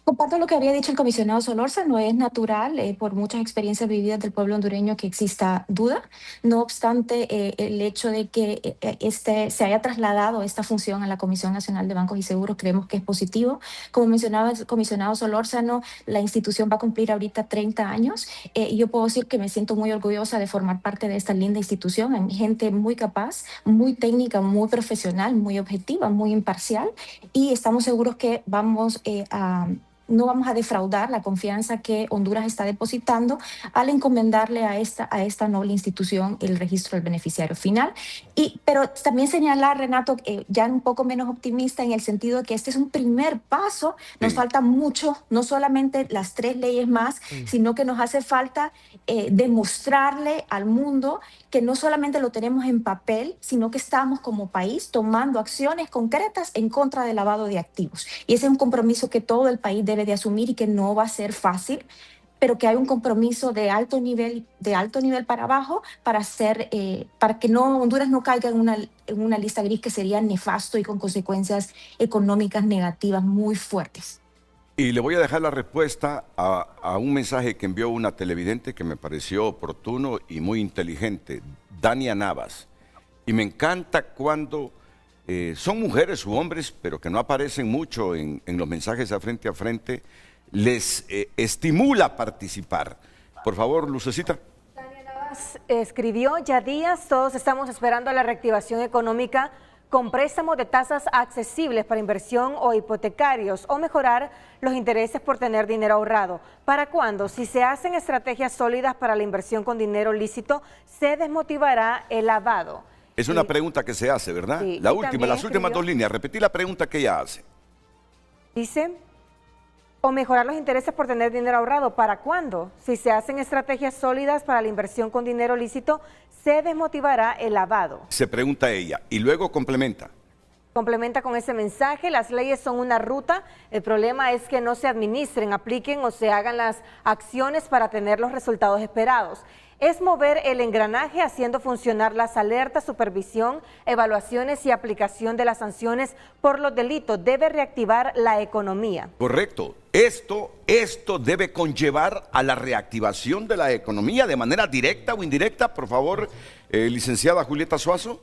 Comparto lo que había dicho el comisionado Solórzano, es natural por muchas experiencias vividas del pueblo hondureño que exista duda. No obstante, el hecho de que se haya trasladado esta función a la Comisión Nacional de Bancos y Seguros creemos que es positivo. Como mencionaba el comisionado Solórzano, la institución va a cumplir ahorita 30 años y yo puedo decir que me siento muy orgullosa de formar parte de esta linda institución. Hay gente muy capaz, muy técnica, muy profesional, muy objetiva, muy imparcial y estamos seguros que no vamos a defraudar la confianza que Honduras está depositando al encomendarle a esta noble institución el registro del beneficiario final. Pero también señalar, Renato, ya un poco menos optimista en el sentido de que este es un primer paso, nos falta mucho, no solamente las 3 leyes más, sino que nos hace falta demostrarle al mundo que no solamente lo tenemos en papel, sino que estamos como país tomando acciones concretas en contra del lavado de activos. Y ese es un compromiso que todo el país debe de asumir y que no va a ser fácil, pero que hay un compromiso de alto nivel para abajo para que Honduras no caiga en una lista gris que sería nefasto y con consecuencias económicas negativas muy fuertes. Y le voy a dejar la respuesta a un mensaje que envió una televidente que me pareció oportuno y muy inteligente, Dania Navas. Y me encanta cuando son mujeres u hombres, pero que no aparecen mucho en los mensajes a frente, les estimula a participar. Por favor, Lucecita. Dania Navas escribió, ya días todos estamos esperando la reactivación económica con préstamos de tasas accesibles para inversión o hipotecarios o mejorar los intereses por tener dinero ahorrado. ¿Para cuándo? Si se hacen estrategias sólidas para la inversión con dinero lícito, se desmotivará el lavado. Es una pregunta que se hace, ¿verdad? Sí, las últimas 2 líneas. Repetí la pregunta que ella hace. Dice, o mejorar los intereses por tener dinero ahorrado. ¿Para cuándo? Si se hacen estrategias sólidas para la inversión con dinero lícito, se desmotivará el lavado. Se pregunta ella y luego complementa. Complementa con ese mensaje, las leyes son una ruta, el problema es que no se administren, apliquen o se hagan las acciones para tener los resultados esperados. Es mover el engranaje haciendo funcionar las alertas, supervisión, evaluaciones y aplicación de las sanciones por los delitos. Debe reactivar la economía. Correcto. Esto debe conllevar a la reactivación de la economía de manera directa o indirecta. Por favor, licenciada Julieta Suazo.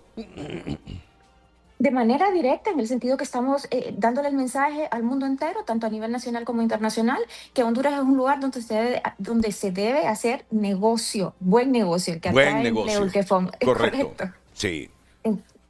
De manera directa, en el sentido que estamos dándole el mensaje al mundo entero, tanto a nivel nacional como internacional, que Honduras es un lugar donde se debe hacer negocio, buen negocio, el que atrae empleo, el que correcto. Sí.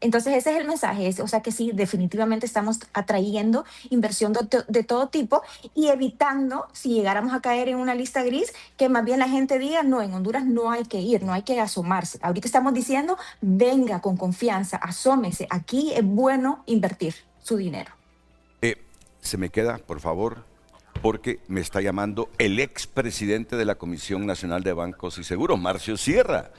Entonces ese es el mensaje, o sea que sí, definitivamente estamos atrayendo inversión de todo tipo y evitando, si llegáramos a caer en una lista gris, que más bien la gente diga, no, en Honduras no hay que ir, no hay que asomarse. Ahorita estamos diciendo, venga con confianza, asómese, aquí es bueno invertir su dinero. Se me queda, por favor, porque me está llamando el expresidente de la Comisión Nacional de Bancos y Seguros, Marcio Sierra,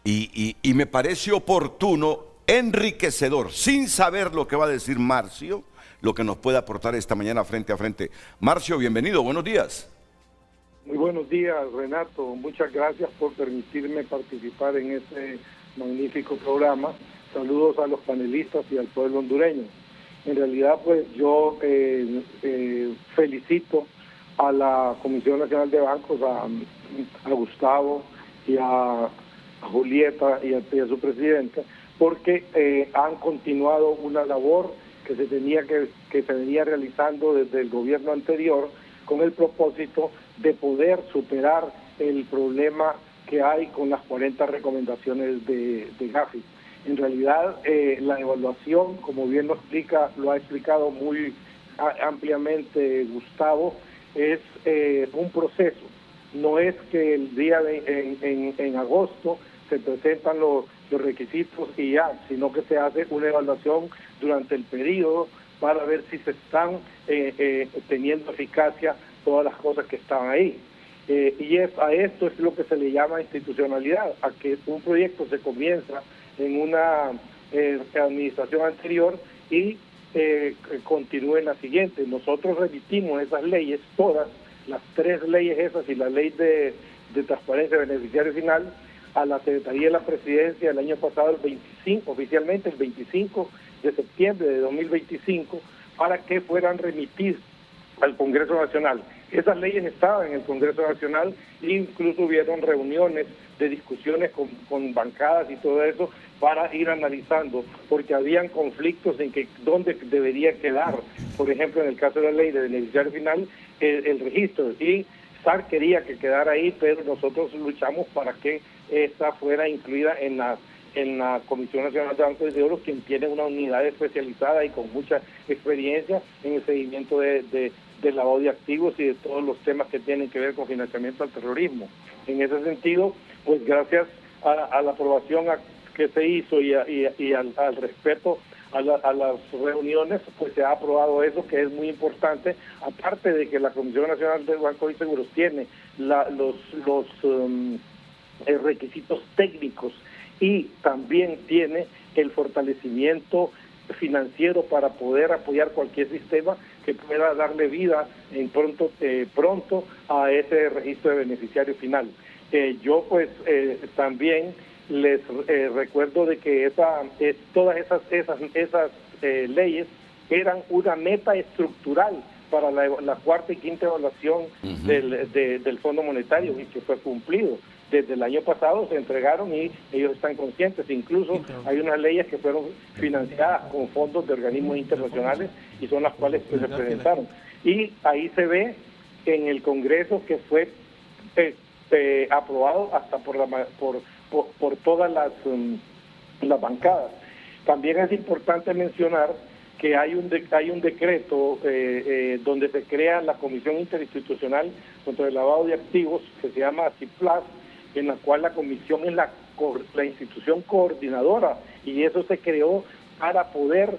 y me parece oportuno, enriquecedor, sin saber lo que va a decir Marcio, lo que nos puede aportar esta mañana frente a frente. Marcio, bienvenido, buenos días. Muy buenos días, Renato. Muchas gracias por permitirme participar en este magnífico programa. Saludos a los panelistas y al pueblo hondureño. En realidad, pues yo felicito a la Comisión Nacional de Bancos, a Gustavo y a Julieta y a su presidenta, porque han continuado una labor que se venía realizando desde el gobierno anterior con el propósito de poder superar el problema que hay con las 40 recomendaciones de Gafi. En realidad, la evaluación, como bien lo ha explicado muy ampliamente Gustavo, es un proceso. No es que el día en agosto se presentan los requisitos y ya, sino que se hace una evaluación durante el periodo para ver si se están teniendo eficacia todas las cosas que están ahí. Y a esto es lo que se le llama institucionalidad, a que un proyecto se comienza en una administración anterior y continúe en la siguiente. Nosotros remitimos esas leyes, todas, las 3 leyes esas y la ley de de transparencia de beneficiario final a la Secretaría de la Presidencia el año pasado, oficialmente el 25 de septiembre de 2025, para que fueran remitidos al Congreso Nacional. Esas leyes estaban en el Congreso Nacional e incluso hubieron reuniones de discusiones con bancadas y todo eso para ir analizando, porque habían conflictos en que dónde debería quedar, por ejemplo, en el caso de la ley de beneficiario final, el registro, y SAR quería que quedara ahí, pero nosotros luchamos para que esta fuera incluida en la Comisión Nacional de Bancos y Seguros, quien tiene una unidad especializada y con mucha experiencia en el seguimiento de lavado de activos y de todos los temas que tienen que ver con financiamiento al terrorismo. En ese sentido, pues gracias a la aprobación que se hizo y al respeto a las reuniones, pues se ha aprobado eso, que es muy importante, aparte de que la Comisión Nacional de Bancos y Seguros tiene los requisitos técnicos y también tiene el fortalecimiento financiero para poder apoyar cualquier sistema que pueda darle vida en pronto a ese registro de beneficiario final. Yo pues también les recuerdo de que todas esas leyes eran una meta estructural para la cuarta y quinta evaluación del Fondo Monetario, y que fue cumplido. Desde el año pasado se entregaron y ellos están conscientes. Incluso hay unas leyes que fueron financiadas con fondos de organismos internacionales y son las cuales pues, se presentaron. Y ahí se ve en el Congreso que fue aprobado hasta por todas las bancadas. También es importante mencionar que hay un decreto donde se crea la Comisión Interinstitucional contra el Lavado de Activos, que se llama CIPLAS, en la cual la comisión es la institución coordinadora, y eso se creó para poder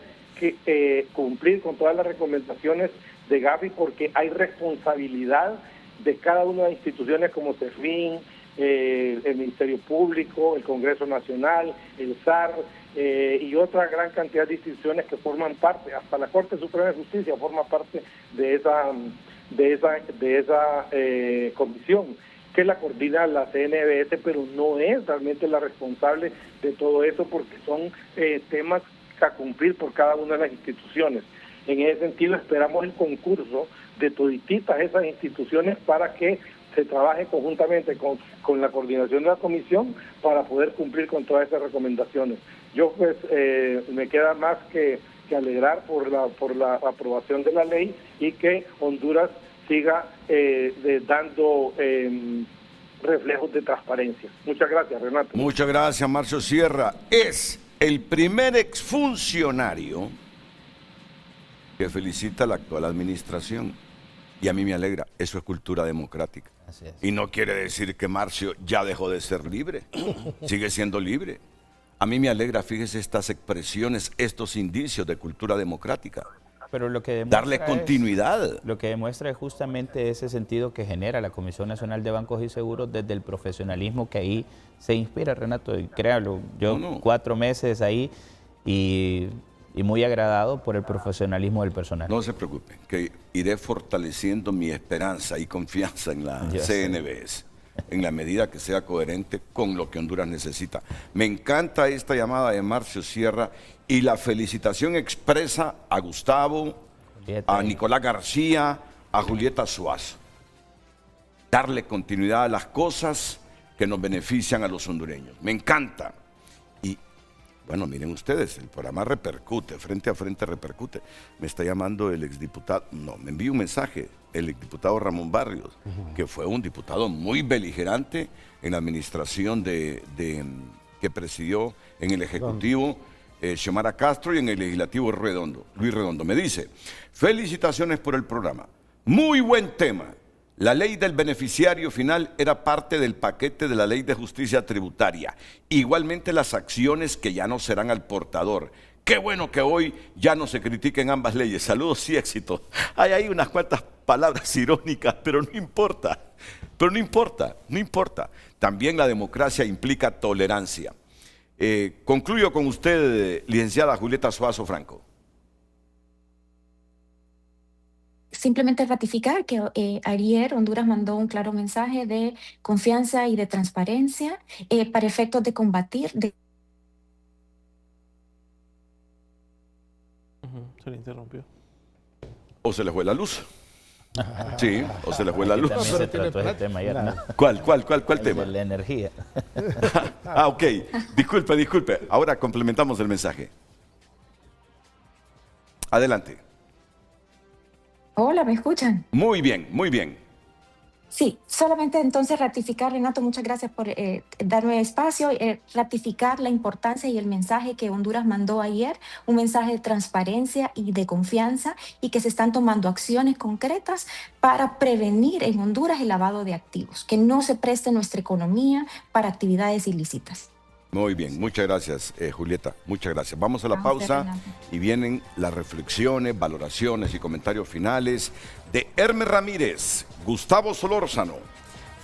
cumplir con todas las recomendaciones de Gavi, porque hay responsabilidad de cada una de las instituciones como CEFIN, el Ministerio Público, el Congreso Nacional, el SAR y otra gran cantidad de instituciones que forman parte, hasta la Corte Suprema de Justicia forma parte de esa comisión, que la coordina la CNBS, pero no es realmente la responsable de todo eso, porque son temas a cumplir por cada una de las instituciones. En ese sentido esperamos el concurso de todititas esas instituciones para que se trabaje conjuntamente con la coordinación de la comisión para poder cumplir con todas esas recomendaciones. Yo pues me queda más que alegrar por la aprobación de la ley y que Honduras siga dando reflejos de transparencia. Muchas gracias, Renato. Muchas gracias, Marcio Sierra. Es el primer exfuncionario que felicita a la actual administración. Y a mí me alegra, eso es cultura democrática. Así es. Y no quiere decir que Marcio ya dejó de ser libre, sigue siendo libre. A mí me alegra, fíjese, estas expresiones, estos indicios de cultura democrática. Pero lo que darle continuidad. Lo que demuestra es justamente ese sentido que genera la Comisión Nacional de Bancos y Seguros desde el profesionalismo que ahí se inspira, Renato, y créalo, yo 4 meses ahí y muy agradado por el profesionalismo del personal. No se preocupen, que iré fortaleciendo mi esperanza y confianza en la CNBS, en la medida que sea coherente con lo que Honduras necesita. Me encanta esta llamada de Marcio Sierra y la felicitación expresa a Gustavo, a Nicolás García, a Julieta Suazo. Darle continuidad a las cosas que nos benefician a los hondureños. Me encanta. Y bueno, miren ustedes, el programa repercute, frente a frente repercute. Me está llamando el exdiputado, me envió un mensaje, el exdiputado Ramón Barrios, que fue un diputado muy beligerante en la administración que presidió en el Ejecutivo Xiomara Castro y en el Legislativo Luis Redondo. Me dice, felicitaciones por el programa, muy buen tema. La ley del beneficiario final era parte del paquete de la ley de justicia tributaria. Igualmente las acciones que ya no serán al portador. Qué bueno que hoy ya no se critiquen ambas leyes. Saludos y éxitos. Hay ahí unas cuantas palabras irónicas, pero no importa. Pero no importa, no importa. También la democracia implica tolerancia. Concluyo con usted, licenciada Julieta Suazo Franco. Sí. simplemente ratificar que ayer Honduras mandó un claro mensaje de confianza y de transparencia para efectos de combatir. Se le interrumpió. O se le fue la luz. Sí, o se le fue la luz. También se trató ese tema ayer, ¿no? ¿Cuál tema? La energía. Ok. Disculpe. Ahora complementamos el mensaje. Adelante. Hola, ¿me escuchan? Muy bien. Sí, solamente entonces ratificar, Renato, muchas gracias por darme espacio, ratificar la importancia y el mensaje que Honduras mandó ayer, un mensaje de transparencia y de confianza, y que se están tomando acciones concretas para prevenir en Honduras el lavado de activos, que no se preste nuestra economía para actividades ilícitas. Muy bien, muchas gracias, Julieta, muchas gracias. Vamos a la pausa y vienen las reflexiones, valoraciones y comentarios finales de Hermes Ramírez, Gustavo Solórzano,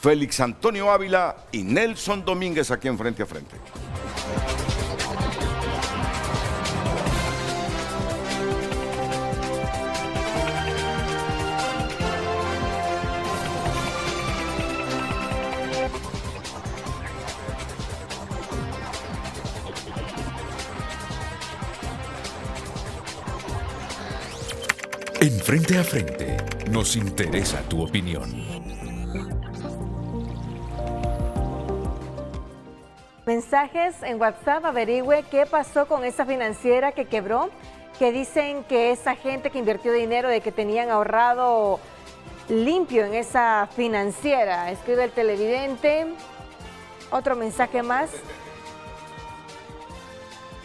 Félix Antonio Ávila y Nelson Domínguez aquí en Frente a Frente. En Frente a Frente nos interesa tu opinión. Mensajes en WhatsApp, averigüe qué pasó con esa financiera que quebró, que dicen que esa gente que invirtió dinero de que tenían ahorrado limpio en esa financiera. Escribe el televidente. Otro mensaje más.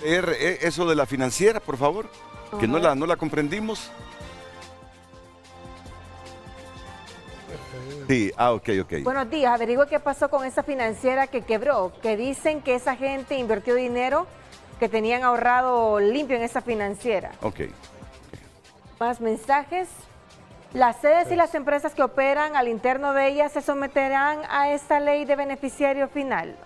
Eso de la financiera, por favor, que no la comprendimos. Sí, ok. Buenos días, averigüe qué pasó con esa financiera que quebró, que dicen que esa gente invirtió dinero que tenían ahorrado limpio en esa financiera. Ok. Más mensajes. Las sedes y las empresas que operan al interno de ellas se someterán a esta ley de beneficiario final.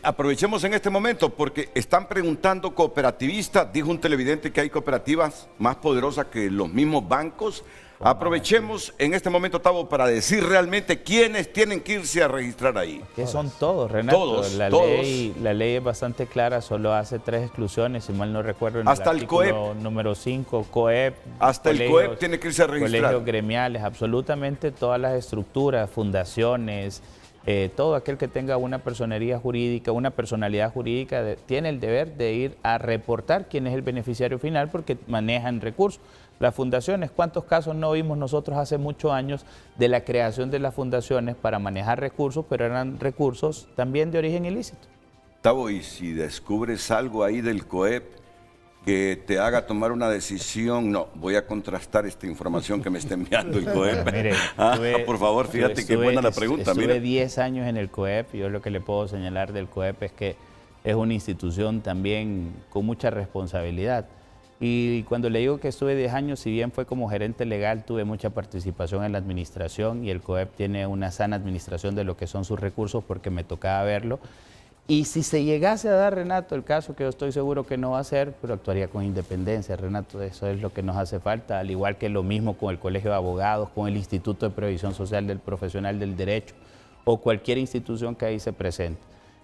Aprovechemos en este momento porque están preguntando cooperativistas. Dijo un televidente que hay cooperativas más poderosas que los mismos bancos. Aprovechemos en este momento, Tavo, para decir realmente quiénes tienen que irse a registrar ahí. Que son todos, Renato. Todos. La ley es bastante clara, solo hace 3 exclusiones, si mal no recuerdo, en hasta el artículo número 5, COEP. Hasta el COEP tiene que irse a registrar. Colegios gremiales, absolutamente todas las estructuras, fundaciones, todo aquel que tenga una personería jurídica, una personalidad jurídica, tiene el deber de ir a reportar quién es el beneficiario final porque manejan recursos. Las fundaciones, ¿cuántos casos no vimos nosotros hace muchos años de la creación de las fundaciones para manejar recursos, pero eran recursos también de origen ilícito? Tavo, y si descubres algo ahí del COEP que te haga tomar una decisión, no, voy a contrastar esta información que me está enviando el COEP. Mire, por favor, fíjate qué buena la pregunta. Estuve 10 años en el COEP, yo lo que le puedo señalar del COEP es que es una institución también con mucha responsabilidad. Y cuando le digo que estuve 10 años, si bien fue como gerente legal, tuve mucha participación en la administración y el COEP tiene una sana administración de lo que son sus recursos porque me tocaba verlo. Y si se llegase a dar, Renato, el caso que yo estoy seguro que no va a ser, pero actuaría con independencia, Renato, eso es lo que nos hace falta, al igual que lo mismo con el Colegio de Abogados, con el Instituto de Previsión Social del Profesional del Derecho o cualquier institución que ahí se presente.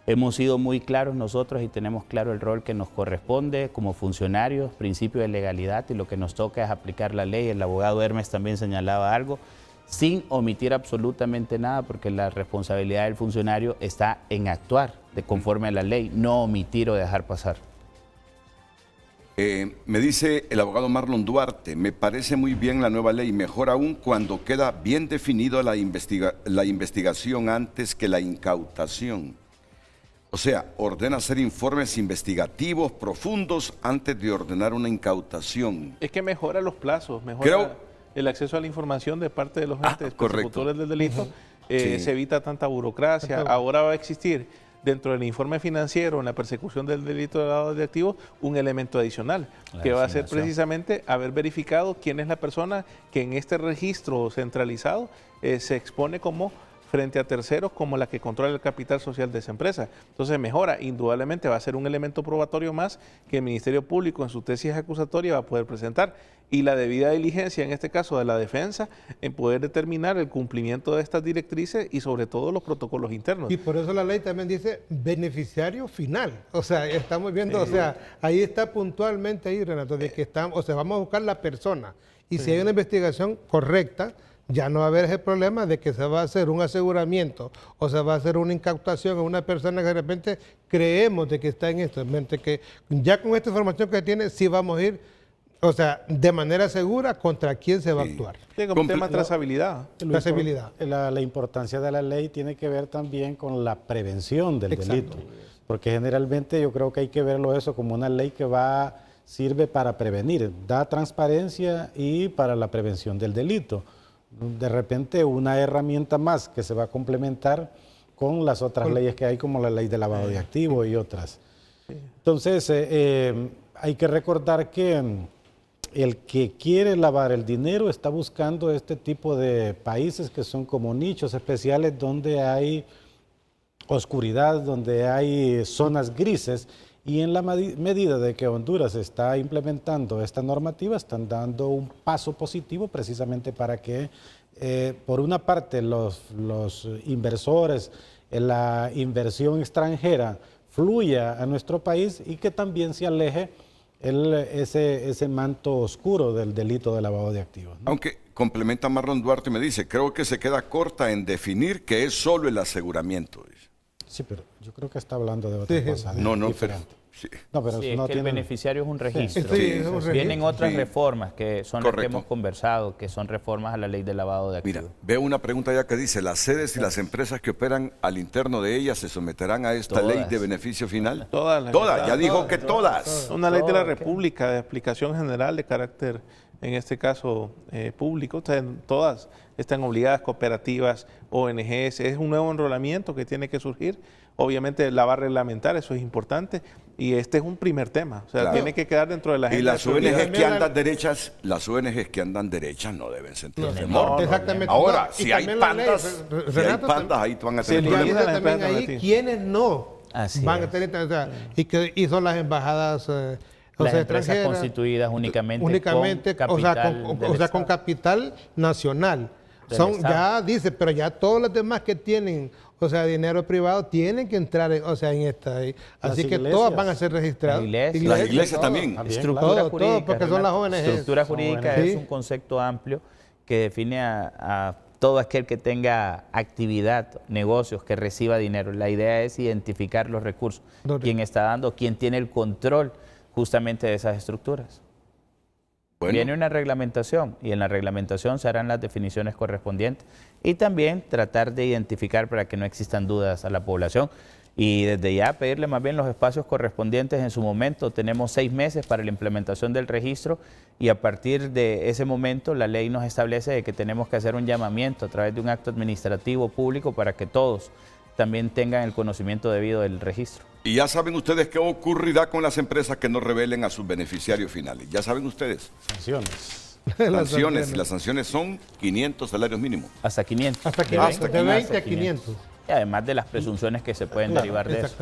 Hemos sido muy claros nosotros y tenemos claro el rol que nos corresponde como funcionarios, principio de legalidad, y lo que nos toca es aplicar la ley. El abogado Hermes también señalaba algo, sin omitir absolutamente nada, porque la responsabilidad del funcionario está en actuar de conforme a la ley, no omitir o dejar pasar. Me dice el abogado Marlon Duarte, me parece muy bien la nueva ley, mejor aún cuando queda bien definido la investigación antes que la incautación. O sea, ordena hacer informes investigativos profundos antes de ordenar una incautación. Es que mejora los plazos, mejora el acceso a la información de parte de los entes persecutores del delito. Se evita tanta burocracia. Ahora va a existir dentro del informe financiero, en la persecución del delito de lavado de activos, un elemento adicional, que va a ser precisamente haber verificado quién es la persona que en este registro centralizado se expone como frente a terceros como la que controla el capital social de esa empresa. Entonces mejora, indudablemente va a ser un elemento probatorio más que el Ministerio Público en su tesis acusatoria va a poder presentar, y la debida diligencia, en este caso de la defensa, en poder determinar el cumplimiento de estas directrices y sobre todo los protocolos internos. Y por eso la ley también dice beneficiario final. O sea, estamos viendo, o sea, ahí está puntualmente ahí, Renato, de que estamos, o sea, vamos a buscar la persona. Y si hay una investigación correcta, ya no va a haber ese problema de que se va a hacer un aseguramiento o se va a hacer una incautación a una persona que de repente creemos de que está en esto. Que ya con esta información que tiene, sí vamos a ir, o sea, de manera segura contra quién se va a actuar. Sí, como tema de trazabilidad. Trazabilidad. La importancia de la ley tiene que ver también con la prevención del delito. Porque generalmente yo creo que hay que verlo eso como una ley que sirve para prevenir, da transparencia y para la prevención del delito. De repente una herramienta más que se va a complementar con las otras leyes que hay, como la ley de lavado de activos y otras. Entonces, hay que recordar que el que quiere lavar el dinero está buscando este tipo de países que son como nichos especiales donde hay oscuridad, donde hay zonas grises, y en la medida de que Honduras está implementando esta normativa, están dando un paso positivo precisamente para que, por una parte, los inversores, la inversión extranjera fluya a nuestro país y que también se aleje ese manto oscuro del delito de lavado de activos, ¿no? Aunque complementa Marlon Duarte y me dice, creo que se queda corta en definir que es solo el aseguramiento. Sí, pero yo creo que está hablando de otra cosa. No, diferente. Sí. No, pero sí, no es que tiene... el beneficiario es un registro. Sí. Vienen otras reformas que son las que hemos conversado, que son reformas a la ley de lavado de activos. Mira, veo una pregunta ya que dice, ¿las sedes y las empresas que operan al interno de ellas se someterán a esta ley de beneficio final? Todas. Ya dijo que todas. Una ley de la República de aplicación general de carácter, en este caso público, todas están obligadas, cooperativas, ONGs, es un nuevo enrolamiento que tiene que surgir. Obviamente la va a reglamentar, eso es importante, y este es un primer tema, o sea, tiene que quedar dentro de la agenda. Y las ONGs que andan derechas, no deben sentir temor. Exactamente. Ahora, No, si hay pandas, ahí van a tener problemas. También ahí quienes no van a tener, o sea, y son las embajadas las empresas constituidas únicamente con capital nacional. Ya dice, pero ya todos los demás que tienen, o sea, dinero privado, tienen que entrar en esta. Así que todas van a ser registradas. Las iglesias también. Estructura jurídica, porque son las ONG. Estructura jurídica es un concepto amplio que define a todo aquel que tenga actividad, negocios, que reciba dinero. La idea es identificar los recursos, quién está dando, quién tiene el control justamente de esas estructuras. Bueno. Viene una reglamentación y en la reglamentación se harán las definiciones correspondientes y también tratar de identificar para que no existan dudas a la población y desde ya pedirle más bien los espacios correspondientes en su momento. Tenemos 6 meses para la implementación del registro y a partir de ese momento la ley nos establece de que tenemos que hacer un llamamiento a través de un acto administrativo público para que todos también tengan el conocimiento debido del registro. Y ya saben ustedes qué ocurrirá con las empresas que no revelen a sus beneficiarios finales. Ya saben ustedes. Sanciones. Las sanciones son 500 salarios mínimos. Hasta 500. De 20 a 500. Y además de las presunciones que se pueden derivar de eso.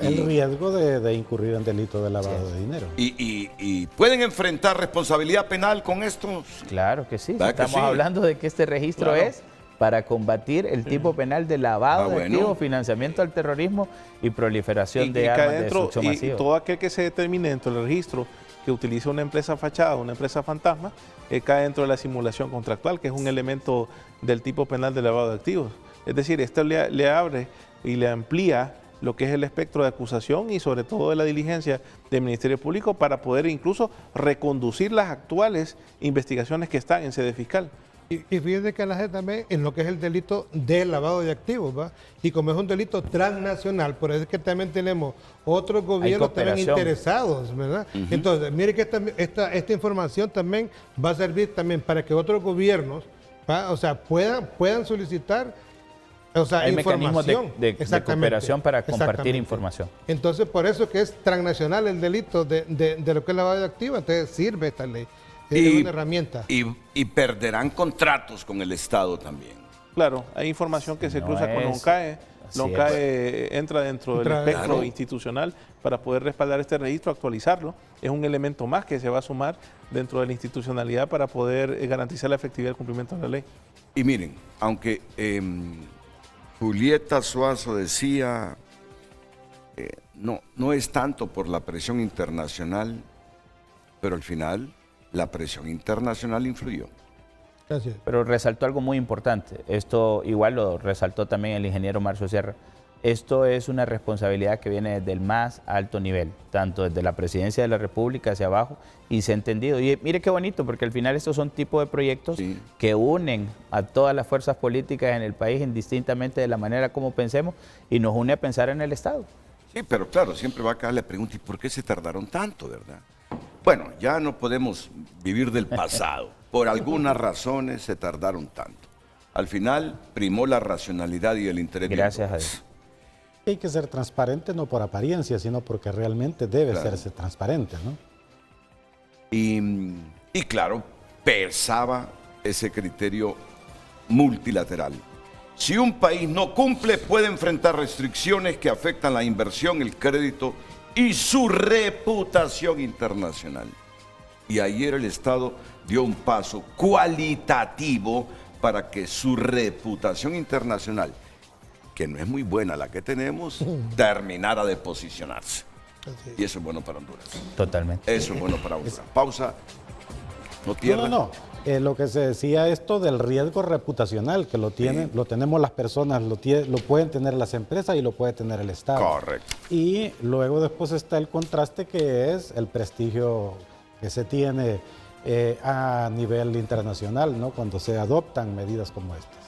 El riesgo de incurrir en delito de lavado de dinero. ¿Y pueden enfrentar responsabilidad penal con esto? Claro que sí. Estamos hablando de que este registro es para combatir el tipo penal de lavado de activos, financiamiento al terrorismo y proliferación de armas de destrucción masiva. Y todo aquel que se determine dentro del registro que utiliza una empresa fachada, una empresa fantasma, cae dentro de la simulación contractual, que es un elemento del tipo penal de lavado de activos. Es decir, esto le abre y le amplía lo que es el espectro de acusación y sobre todo de la diligencia del Ministerio Público para poder incluso reconducir las actuales investigaciones que están en sede fiscal. Y fíjense que la gente también en lo que es el delito de lavado de activos, ¿va? Y como es un delito transnacional, por eso es que también tenemos otros gobiernos también interesados, ¿verdad? Entonces, mire que esta información también va a servir también para que otros gobiernos, ¿va? O sea, puedan solicitar, o sea, hay información de cooperación para compartir información. Entonces, por eso que es transnacional el delito de lo que es lavado de activos, entonces sirve esta ley. Es una herramienta. Y perderán contratos con el Estado también. Claro, hay información que se cruza con la ONCAE. La ONCAE entra dentro del espectro institucional para poder respaldar este registro, actualizarlo. Es un elemento más que se va a sumar dentro de la institucionalidad para poder garantizar la efectividad del cumplimiento de la ley. Y miren, aunque Julieta Suazo decía, no es tanto por la presión internacional, pero al final la presión internacional influyó. Gracias. Pero resaltó algo muy importante, esto igual lo resaltó también el ingeniero Marcio Sierra, esto es una responsabilidad que viene desde el más alto nivel, tanto desde la Presidencia de la República hacia abajo, y se ha entendido. Y mire qué bonito, porque al final estos son tipos de proyectos que unen a todas las fuerzas políticas en el país, indistintamente de la manera como pensemos, y nos une a pensar en el Estado. Sí, pero claro, siempre va a caer la pregunta, ¿y por qué se tardaron tanto, verdad? Bueno, ya no podemos vivir del pasado. Por algunas razones se tardaron tanto. Al final primó la racionalidad y el interés. Gracias a Dios. Hay que ser transparente no por apariencia, sino porque realmente debe serse transparente, ¿no? Y claro, pesaba ese criterio multilateral. Si un país no cumple, puede enfrentar restricciones que afectan la inversión, el crédito y su reputación internacional. Y ayer el Estado dio un paso cualitativo para que su reputación internacional, que no es muy buena la que tenemos, terminara de posicionarse. Y eso es bueno para Honduras. Totalmente. Eso es bueno para Honduras. Pausa. No pierda. No. Lo que se decía esto del riesgo reputacional, que lo tienen, lo tenemos las personas, lo pueden tener las empresas y lo puede tener el Estado. Correcto. Y luego después está el contraste que es el prestigio que se tiene a nivel internacional, ¿no? Cuando se adoptan medidas como estas.